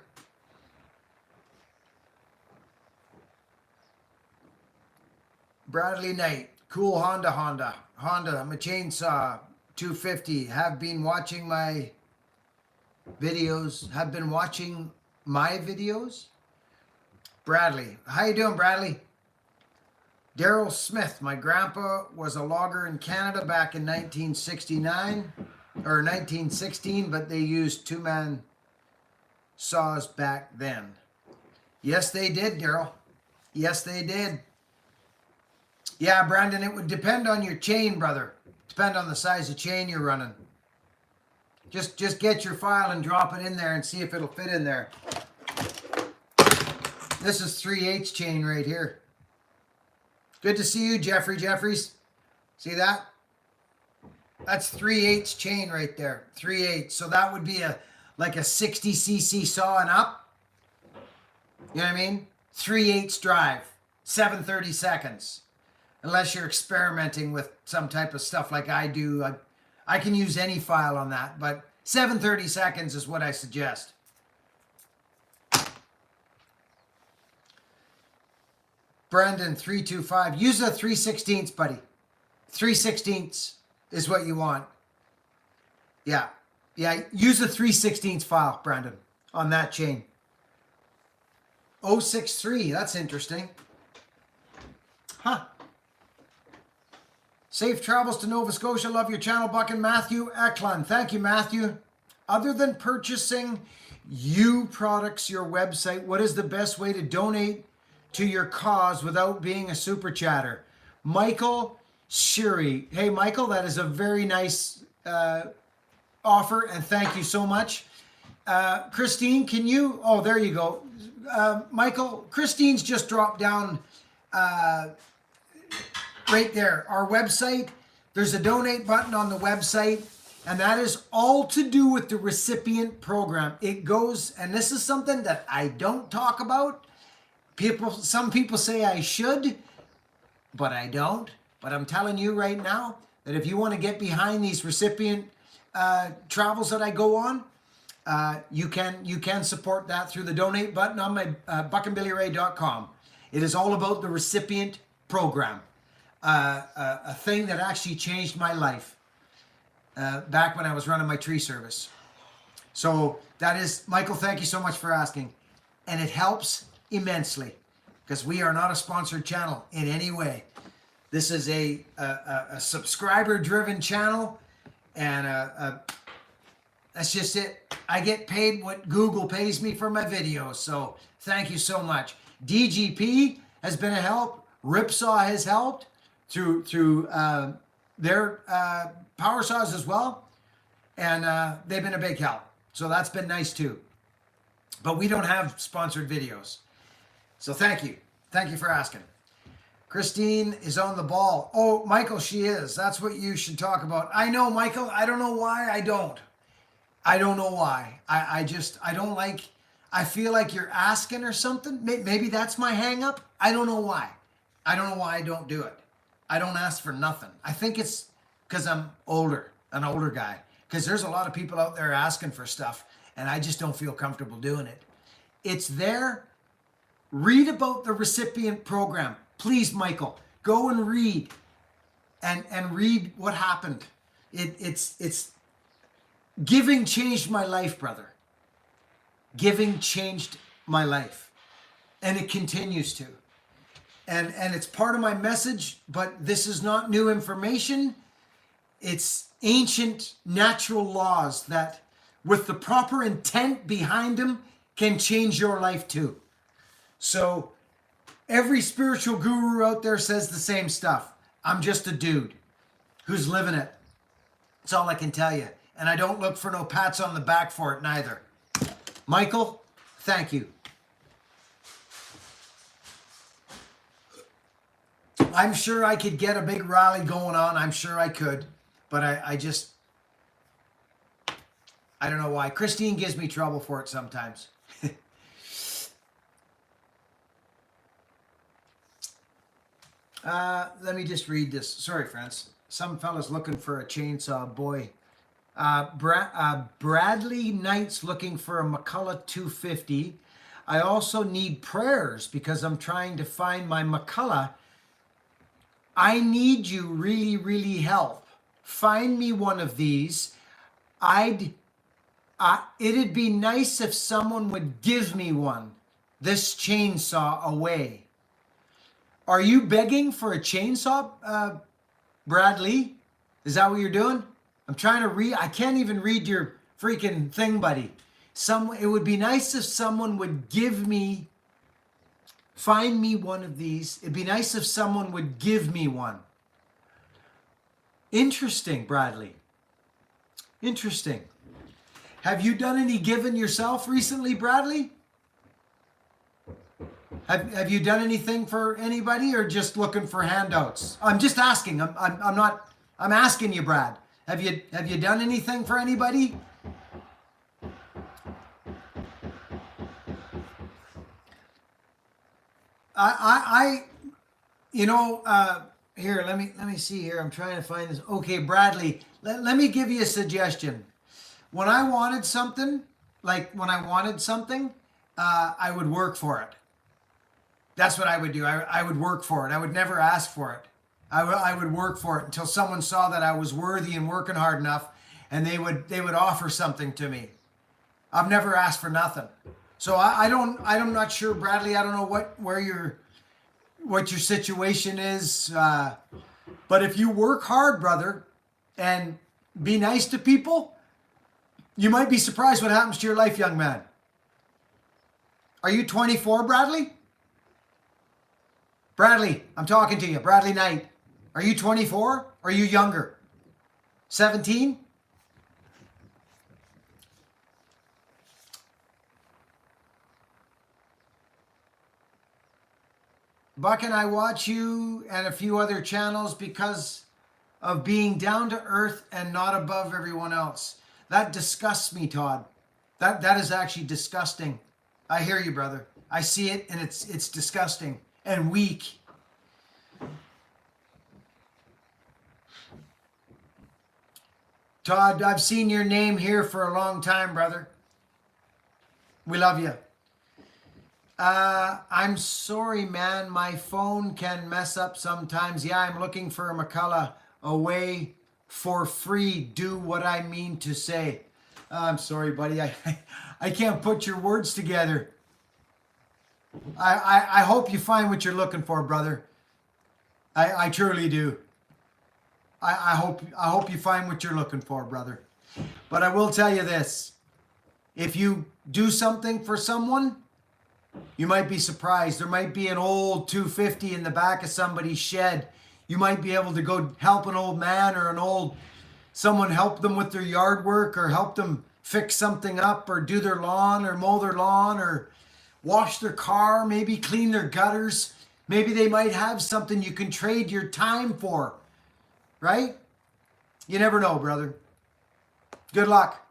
Bradley Knight. Cool Honda. I'm a chainsaw 250. Have been watching my videos. Bradley. How you doing, Bradley? Daryl Smith. My grandpa was a logger in Canada back in 1969 or 1916, but they used 2-man saws back then. Yes, they did, Daryl. Yes, they did. Yeah, Brandon, it would depend on your chain, brother. Depend on the size of chain you're running. Just get your file and drop it in there and see if it'll fit in there. This is 3/8 chain right here. Good to see you, Jeffrey Jeffries. See that? That's 3/8 chain right there. 3/8. So that would be like a 60 cc saw and up. You know what I mean? 3/8 drive. 730 seconds. Unless you're experimenting with some type of stuff like I do. I can use any file on that, but 730 seconds is what I suggest. Brendan 325. Use a 3/16, buddy. 3/16 is what you want. Yeah. Use a 3/16 file, Brandon, on that chain. 063. That's interesting. Huh. Safe travels to Nova Scotia. Love your channel, Buckin. Matthew Eklund. Thank you, Matthew. Other than purchasing you products, your website, what is the best way to donate to your cause without being a super chatter? Michael Shiri. Hey, Michael, that is a very nice offer, and thank you so much. Christine, can you? Oh, there you go. Michael, Christine's just dropped down right there. Our website, there's a donate button on the website, and that is all to do with the recipient program. It goes, and this is something that I don't talk about. Some people say I should, but I don't. But I'm telling you right now that if you want to get behind these recipient travels that I go on, you can support that through the donate button on my buckinbillyray.com. It is all about the recipient program, a thing that actually changed my life back when I was running my tree service. So that is, Michael, thank you so much for asking. And it helps immensely because we are not a sponsored channel in any way. This is a subscriber-driven channel, and that's just it. I get paid what Google pays me for my videos, so thank you so much. DGP has been a help. Ripsaw has helped through their power saws as well, and they've been a big help. So that's been nice too. But we don't have sponsored videos. So thank you. Thank you for asking. Christine is on the ball. Oh, Michael, she is. That's what you should talk about. I know, Michael. I don't know why I don't. I don't know why. I don't like, I feel like you're asking or something. Maybe that's my hang up. I don't know why. I don't know why I don't do it. I don't ask for nothing. I think it's because I'm older, an older guy. Because there's a lot of people out there asking for stuff, and I just don't feel comfortable doing it. It's there. Read about the recipient program. Please, Michael, go and read and read what happened. It's giving changed my life, brother. Giving changed my life. And it continues to. And it's part of my message, but this is not new information. It's ancient natural laws that, with the proper intent behind them, can change your life too. So every spiritual guru out there says the same stuff. I'm just a dude who's living it. That's all I can tell you. And I don't look for no pats on the back for it neither. Michael, thank you. I'm sure I could get a big rally going on. I'm sure I could. But I don't know why. Christine gives me trouble for it sometimes. Let me just read this. Sorry, friends. Some fella's looking for a chainsaw. Boy. Bradley Knight's looking for a McCullough 250. I also need prayers because I'm trying to find my McCullough. I need you really, really help. Find me one of these. It'd be nice if someone would give me one. This chainsaw away. Are you begging for a chainsaw, Bradley? Is that what you're doing? I'm trying to read. I can't even read your freaking thing, buddy. It would be nice if someone would find me one of these. It'd be nice if someone would give me one. Interesting, Bradley. Interesting. Have you done any giving yourself recently, Bradley? Have you done anything for anybody or just looking for handouts? I'm just asking. I'm asking you, Brad. Have you done anything for anybody? Here, let me see here. I'm trying to find this. Okay, Bradley, let me give you a suggestion. When I wanted something, I would work for it. That's what I would do. I would work for it. I would never ask for it. I would work for it until someone saw that I was worthy and working hard enough, and they would offer something to me. I've never asked for nothing. So I'm not sure, Bradley. I don't know what your situation is. But if you work hard, brother, and be nice to people, you might be surprised what happens to your life, young man. Are you 24, Bradley? Bradley, I'm talking to you. Bradley Knight. Are you 24? Or are you younger? 17? Buck and I watch you and a few other channels because of being down to earth and not above everyone else. That disgusts me, Todd. That is actually disgusting. I hear you, brother. I see it, and it's disgusting and weak. Todd, I've seen your name here for a long time, brother. We love you. I'm sorry, man. My phone can mess up sometimes. Yeah, I'm looking for a McCullough away for free. Do what I mean to say. I'm sorry, buddy. I can't put your words together. I hope you find what you're looking for, brother. I truly do. I hope you find what you're looking for, brother. But I will tell you this. If you do something for someone, you might be surprised. There might be an old 250 in the back of somebody's shed. You might be able to go help an old man or someone help them with their yard work or help them fix something up or do their lawn or mow their lawn or wash their car, maybe clean their gutters. Maybe they might have something you can trade your time for, right? You never know, brother. Good luck.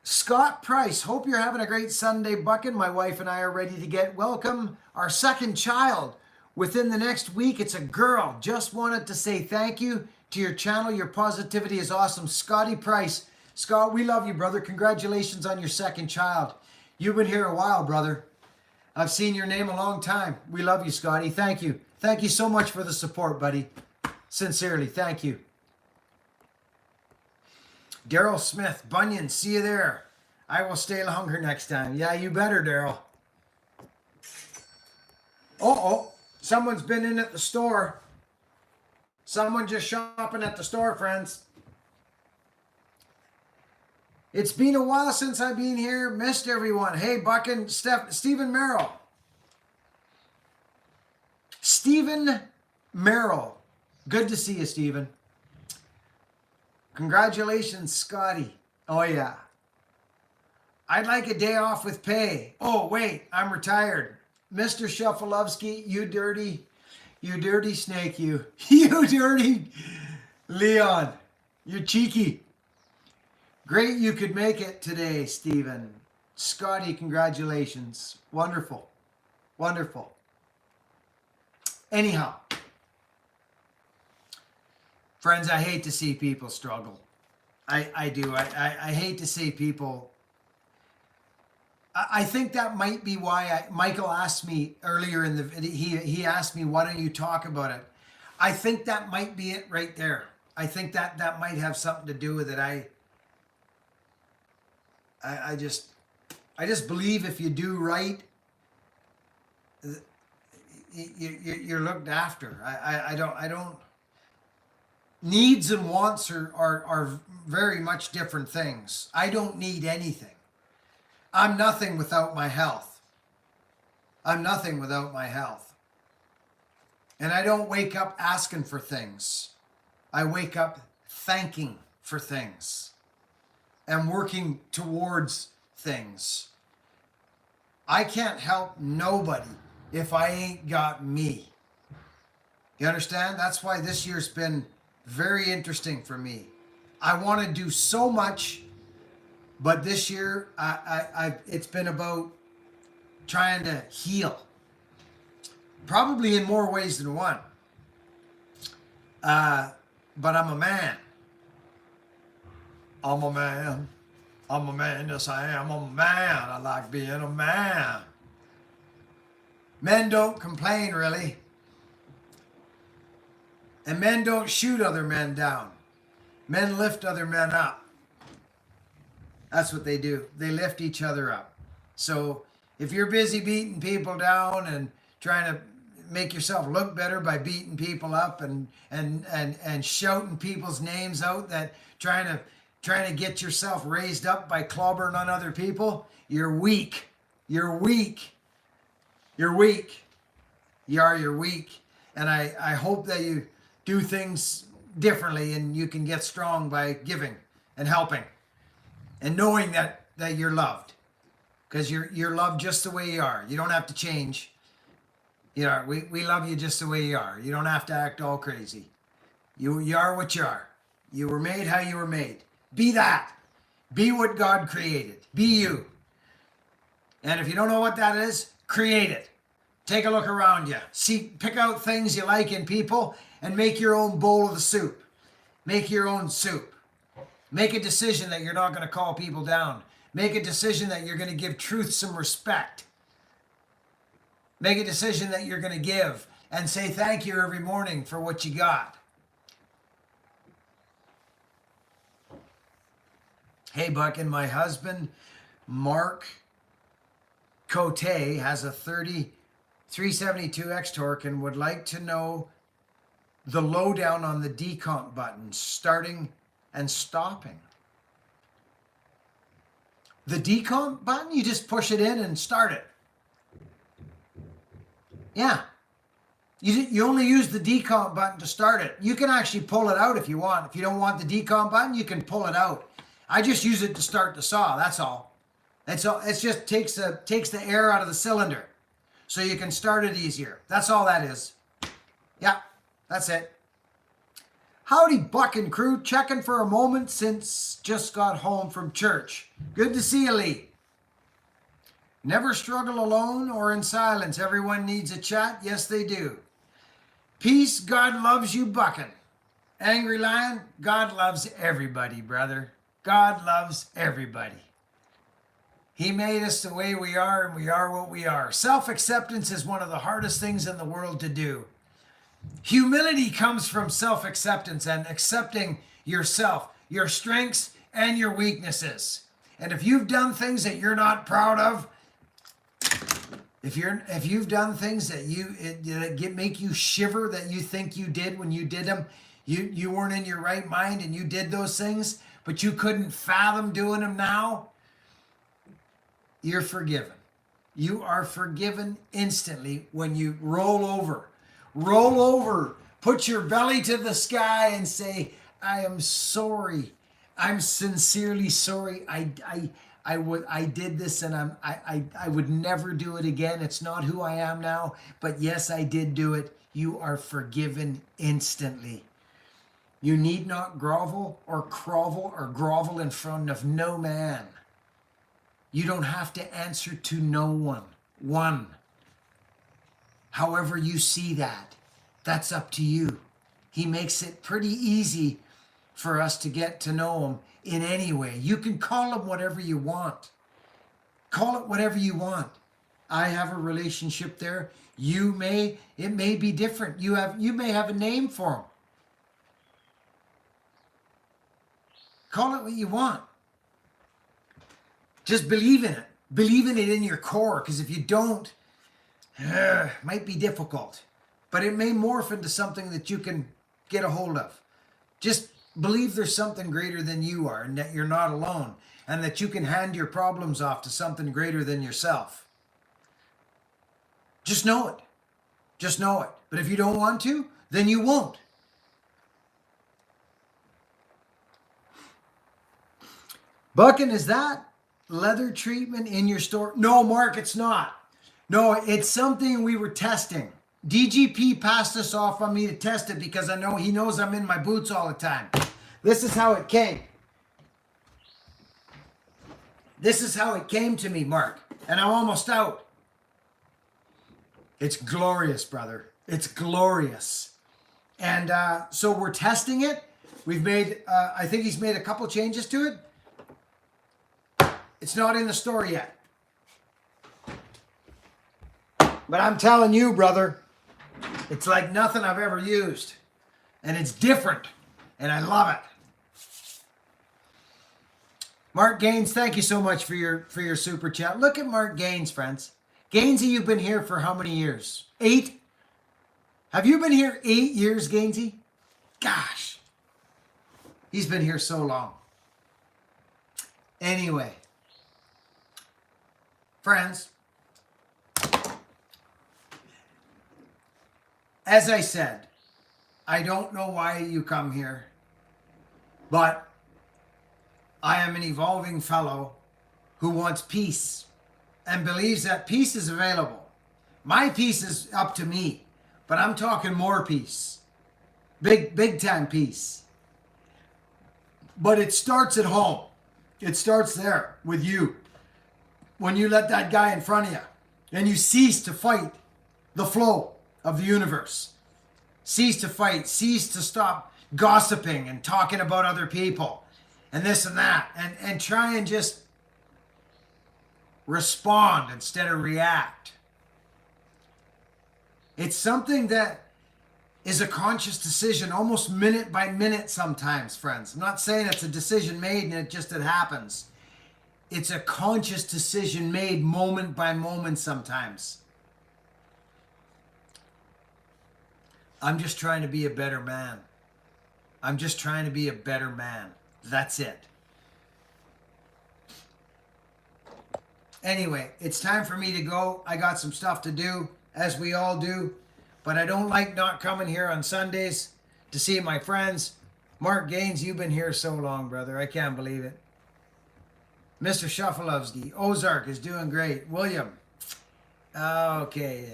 Scott Price, hope you're having a great Sunday, Buckin. My wife and I are ready to welcome our second child within the next week. It's a girl. Just wanted to say thank you to your channel. Your positivity is awesome. Scotty Price. Scott, we love you, brother. Congratulations on your second child. You've been here a while, brother. I've seen your name a long time. We love you, Scotty. Thank you. Thank you so much for the support, buddy. Sincerely, thank you. Daryl Smith, Bunyan, see you there. I will stay longer next time. Yeah, you better, Daryl. Oh, someone's been in at the store. Someone just shopping at the store, friends. It's been a while since I've been here. Missed everyone. Hey, Buckin, Stephen Merrill. Stephen Merrill. Good to see you, Stephen. Congratulations, Scotty. Oh, yeah. I'd like a day off with pay. Oh, wait, I'm retired. Mr. Shuffleovsky, you dirty snake, you. You dirty Leon. You're cheeky. Great you could make it today, Stephen. Scotty, congratulations. Wonderful. Wonderful. Anyhow, friends, I hate to see people struggle. I do. I hate to see people. I think that might be why Michael asked me earlier in the video. He asked me, why don't you talk about it? I think that might be it right there. I think that might have something to do with it. I just believe if you do right, you're looked after. I don't. Needs and wants are very much different things. I don't need anything. I'm nothing without my health. I'm nothing without my health. And I don't wake up asking for things. I wake up thanking for things and working towards things. I can't help nobody if I ain't got me. You understand? That's why this year's been very interesting for me. I want to do so much, but this year it's been about trying to heal. Probably in more ways than one. But I'm a man. I'm a man. I'm a man, yes I am. I'm a man. I like being a man. Men don't complain, really. And men don't shoot other men down. Men lift other men up. That's what they do. They lift each other up. So if you're busy beating people down and trying to make yourself look better by beating people up and shouting people's names out, that trying to get yourself raised up by clobbering on other people, you're weak. You're weak. You're weak. You're weak. And I hope that you do things differently and you can get strong by giving and helping and knowing that you're loved, because you're loved just the way you are. You don't have to change. You know, we love you just the way you are. You don't have to act all crazy. You are what you are. You were made how you were made. Be that. Be what God created. Be you. And if you don't know what that is, create it. Take a look around you. Pick out things you like in people and make your own bowl of the soup. Make your own soup. Make a decision that you're not going to call people down. Make a decision that you're going to give truth some respect. Make a decision that you're going to give and say thank you every morning for what you got. Hey, Buckin, my husband, Mark Cote, has a 372 X-Torque and would like to know the lowdown on the decomp button, starting and stopping. The decomp button, you just push it in and start it. Yeah. You only use the decomp button to start it. You can actually pull it out if you want. If you don't want the decomp button, you can pull it out. I just use it to start the saw, that's all. And so it just takes the air out of the cylinder so you can start it easier. That's all that is. Yeah, that's it. Howdy, Buckin crew. Checking for a moment since just got home from church. Good to see you, Lee. Never struggle alone or in silence. Everyone needs a chat. Yes, they do. Peace. God loves you, Buckin. Angry Lion. God loves everybody, brother. God loves everybody. He made us the way we are, and we are what we are. Self-acceptance is one of the hardest things in the world to do. Humility comes from self-acceptance and accepting yourself, your strengths and your weaknesses. And if you've done things that you're not proud of, if you've done things that make you shiver, that you think you did when you did them, you weren't in your right mind and you did those things, but you couldn't fathom doing them now, you're forgiven. You are forgiven instantly when you roll over. Roll over, put your belly to the sky and say, I am sorry. I'm sincerely sorry. I did this and I would never do it again. It's not who I am now, but yes, I did do it. You are forgiven instantly. You need not grovel or grovel in front of no man. You don't have to answer to no one. However you see that, that's up to you. He makes it pretty easy for us to get to know him in any way. You can call him whatever you want. Call it whatever you want. I have a relationship there. It may be different. You may have a name for him. Call it what you want. Just believe in it. Believe in it in your core, because if you don't, it might be difficult. But it may morph into something that you can get a hold of. Just believe there's something greater than you are and that you're not alone and that you can hand your problems off to something greater than yourself. Just know it. Just know it. But if you don't want to, then you won't. Buckin, is that leather treatment in your store? No, Mark, it's not. No, it's something we were testing. DGP passed this off on me to test it because he knows I'm in my boots all the time. This is how it came. This is how it came to me, Mark. And I'm almost out. It's glorious, brother. It's glorious. And so we're testing it. We've made, I think he's made a couple changes to it. It's not in the store yet. But I'm telling you, brother, it's like nothing I've ever used. And it's different. And I love it. Mark Gaines, thank you so much for your super chat. Look at Mark Gaines, friends. Gainsey, you've been here for how many years? 8? Have you been here 8 years, Gainsey? Gosh. He's been here so long. Anyway. Friends. As I said, I don't know why you come here, but I am an evolving fellow who wants peace and believes that peace is available. My peace is up to me, but I'm talking more peace. Big time peace. But it starts at home. It starts there with you. When you let that guy in front of you and you cease to fight the flow of the universe. Cease to fight, cease to stop gossiping and talking about other people and this and that, and try and just respond instead of react. It's something that is a conscious decision, almost minute by minute sometimes, friends. I'm not saying it's a decision made and it happens. It's a conscious decision made moment by moment sometimes. I'm just trying to be a better man. I'm just trying to be a better man. That's it. Anyway, it's time for me to go. I got some stuff to do, as we all do. But I don't like not coming here on Sundays to see my friends. Mark Gaines, you've been here so long, brother. I can't believe it. Mr. Shuffleovsky, Ozark is doing great. William. Okay.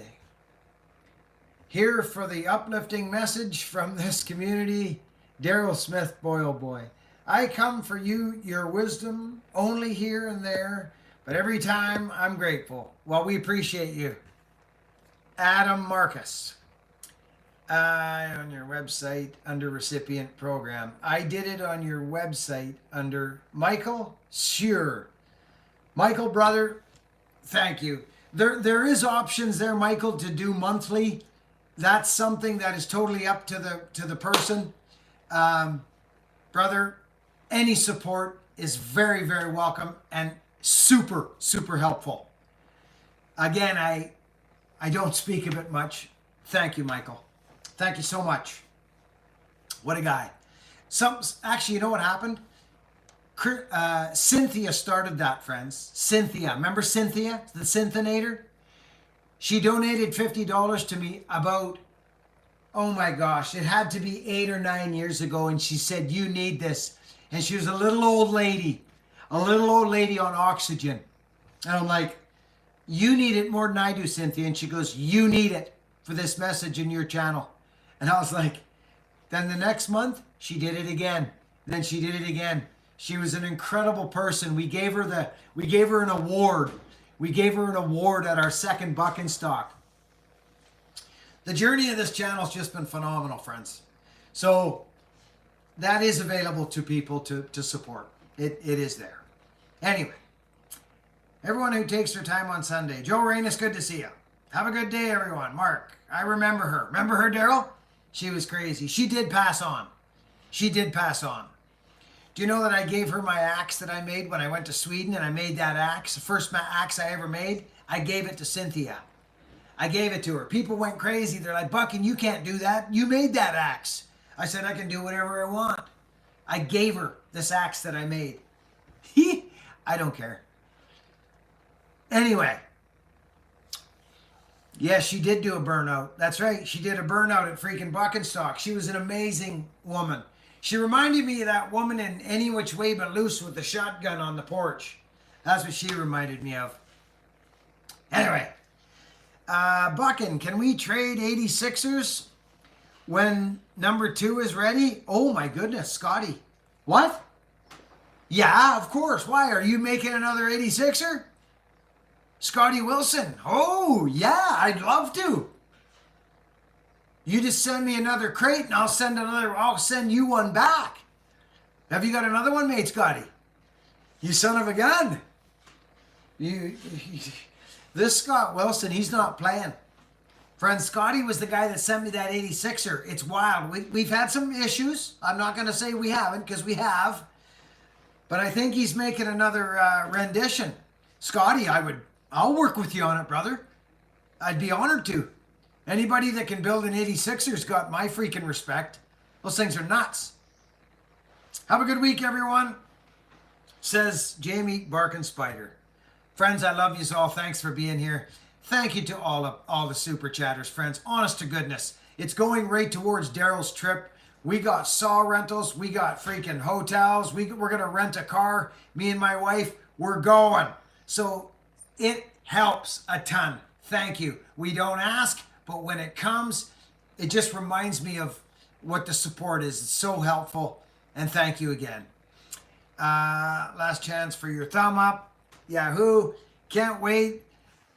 Here for the uplifting message from this community, Daryl Smith, boy oh boy. I come for you, your wisdom, only here and there, but every time I'm grateful. Well, we appreciate you. Adam Marcus. On your website under recipient program. I did it on your website under Michael. Sure. Michael, brother, thank you. There is options there, Michael, to do monthly. That's something that is totally up to the person. Brother, any support is very, very welcome and super, super helpful. Again, I don't speak of it much. Thank you, Michael. Thank you so much. What a guy. Actually, you know what happened? Cynthia started that, friends. Cynthia. Remember Cynthia, the Synthinator? She donated $50 to me about, oh my gosh, it had to be 8 or 9 years ago. And she said, you need this. And she was a little old lady on oxygen. And I'm like, you need it more than I do, Cynthia. And she goes, you need it for this message in your channel. And I was like, then the next month, she did it again. Then she did it again. She was an incredible person. We gave her an award. We gave her an award at our second Buckin stock. The journey of this channel has just been phenomenal, friends. So that is available to people to support. It is there. Anyway, everyone who takes their time on Sunday. Joe Rain, it's good to see you. Have a good day, everyone. Mark, I remember her. Remember her, Daryl? She was crazy. She did pass on. She did pass on. Do you know that I gave her my axe that I made when I went to Sweden and I made that axe? The first axe I ever made, I gave it to Cynthia. I gave it to her. People went crazy. They're like, Buckin, you can't do that. You made that axe. I said, I can do whatever I want. I gave her this axe that I made. I don't care. Anyway. Yes, she did do a burnout. That's right. She did a burnout at freaking Buckenstock. She was an amazing woman. She reminded me of that woman in Any Which Way But Loose with the shotgun on the porch. That's what she reminded me of. Anyway, Buckin, can we trade 86ers when number 2 is ready? Oh my goodness, Scotty. What? Yeah, of course. Why? Are you making another 86er? Scotty Wilson. Oh, yeah, I'd love to. You just send me another crate and I'll send you one back. Have you got another one made, Scotty? You son of a gun. This Scott Wilson, he's not playing. Friend, Scotty was the guy that sent me that 86er. It's wild. We've had some issues. I'm not going to say we haven't, because we have. But I think he's making another rendition. Scotty, I I'll work with you on it, brother. I'd be honored to. Anybody that can build an 86er's got my freaking respect. Those things are nuts. Have a good week, everyone. Says Jamie Barkin Spider. Friends, I love you all. Thanks for being here. Thank you to all the super chatters, friends. Honest to goodness, it's going right towards Daryl's trip. We got saw rentals. We got freaking hotels. We're going to rent a car. Me and my wife, we're going. So it helps a ton. Thank you. We don't ask, but when it comes, it just reminds me of what the support is. It's so helpful. And thank you again. Last chance for your thumb up. Yahoo. Can't wait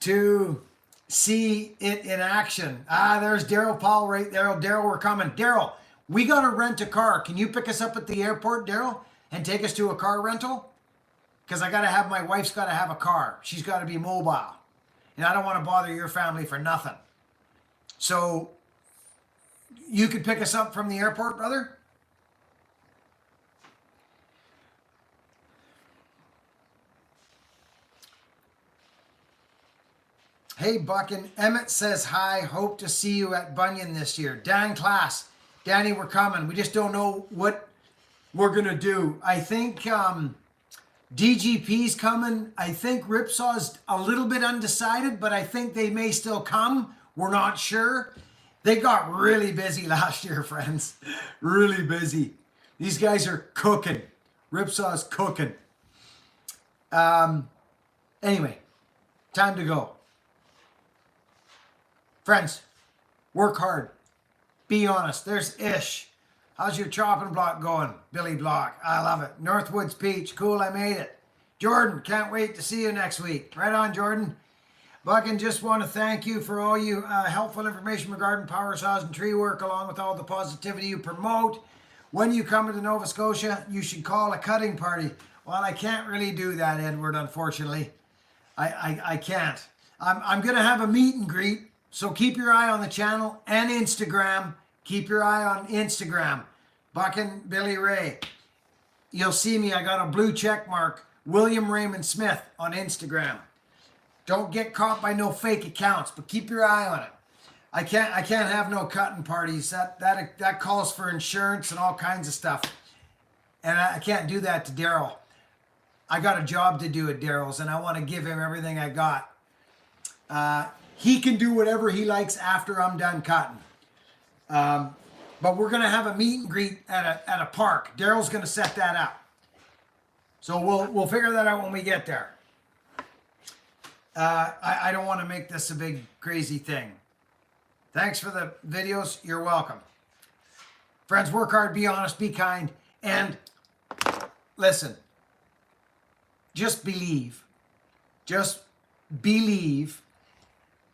to see it in action. There's Daryl Paul right there. Daryl, we're coming. Daryl, we got to rent a car. Can you pick us up at the airport, Daryl, and take us to a car rental? Because my wife's got to have a car. She's got to be mobile. And I don't want to bother your family for nothing. So you could pick us up from the airport, brother? Hey, Buckin. Emmett says hi. Hope to see you at Bunyan this year. Dan Class. Danny, we're coming. We just don't know what we're going to do. I think DGP's coming. I think Ripsaw's a little bit undecided, but I think they may still come. We're not sure. They got really busy last year, friends. Really busy. These guys are cooking. Ripsaw's cooking. Anyway, time to go. Friends, work hard. Be honest. There's Ish. How's your chopping block going? Billy Block. I love it. Northwoods Peach. Cool, I made it. Jordan, can't wait to see you next week. Right on, Jordan. Buckin, just want to thank you for all you helpful information regarding power saws and tree work, along with all the positivity you promote. When you come to Nova Scotia, you should call a cutting party. Well, I can't really do that, Edward, unfortunately. I can't. I'm going to have a meet and greet. So keep your eye on the channel and Instagram. Keep your eye on Instagram. Buckin Billy Ray. You'll see me. I got a blue check mark. William Raymond Smith on Instagram. Don't get caught by no fake accounts, but keep your eye on it. I can't have no cutting parties. That calls for insurance and all kinds of stuff. And I can't do that to Daryl. I got a job to do at Daryl's, and I want to give him everything I got. He can do whatever he likes after I'm done cutting. But we're going to have a meet and greet at a park. Daryl's going to set that up. So we'll figure that out when we get there. I don't want to make this a big crazy thing. Thanks for the videos. You're welcome. Friends, work hard, be honest, be kind, and listen. Just believe. Just believe.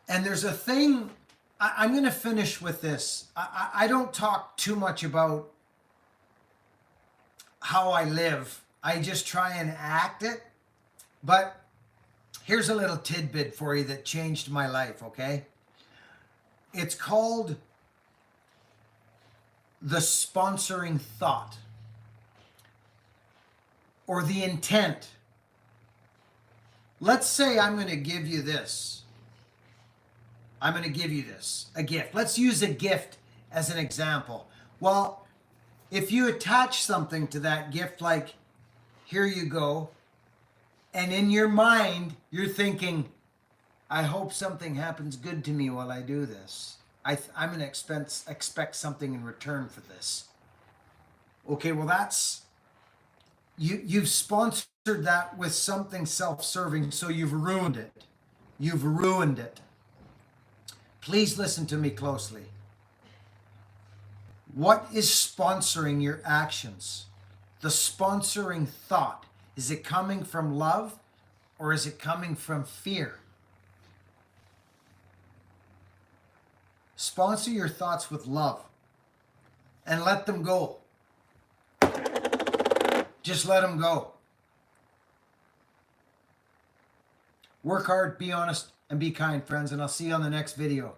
And there's a thing, I'm going to finish with this. I don't talk too much about how I live. I just try and act it. But here's a little tidbit for you that changed my life, okay? It's called the sponsoring thought, or the intent. Let's say I'm going to give you this. I'm going to give you this, a gift. Let's use a gift as an example. Well, if you attach something to that gift, like, here you go, and in your mind, you're thinking, I hope something happens good to me while I do this. I'm going to expect something in return for this. Okay, well, that's, you've sponsored that with something self-serving, so you've ruined it. You've ruined it. Please listen to me closely. What is sponsoring your actions? The sponsoring thought. Is it coming from love or is it coming from fear? Sponsor your thoughts with love and let them go. Just let them go. Work hard, be honest, and be kind, friends, and I'll see you on the next video.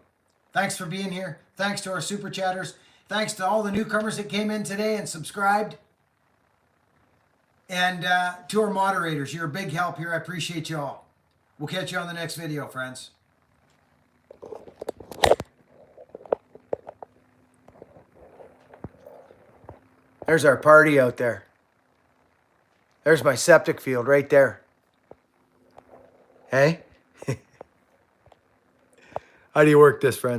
Thanks for being here. Thanks to our super chatters. Thanks to all the newcomers that came in today and subscribed. And to our moderators, you're a big help here. I appreciate you all. We'll catch you on the next video, friends. There's our party out there. There's my septic field right there. Hey? How do you work this, friends?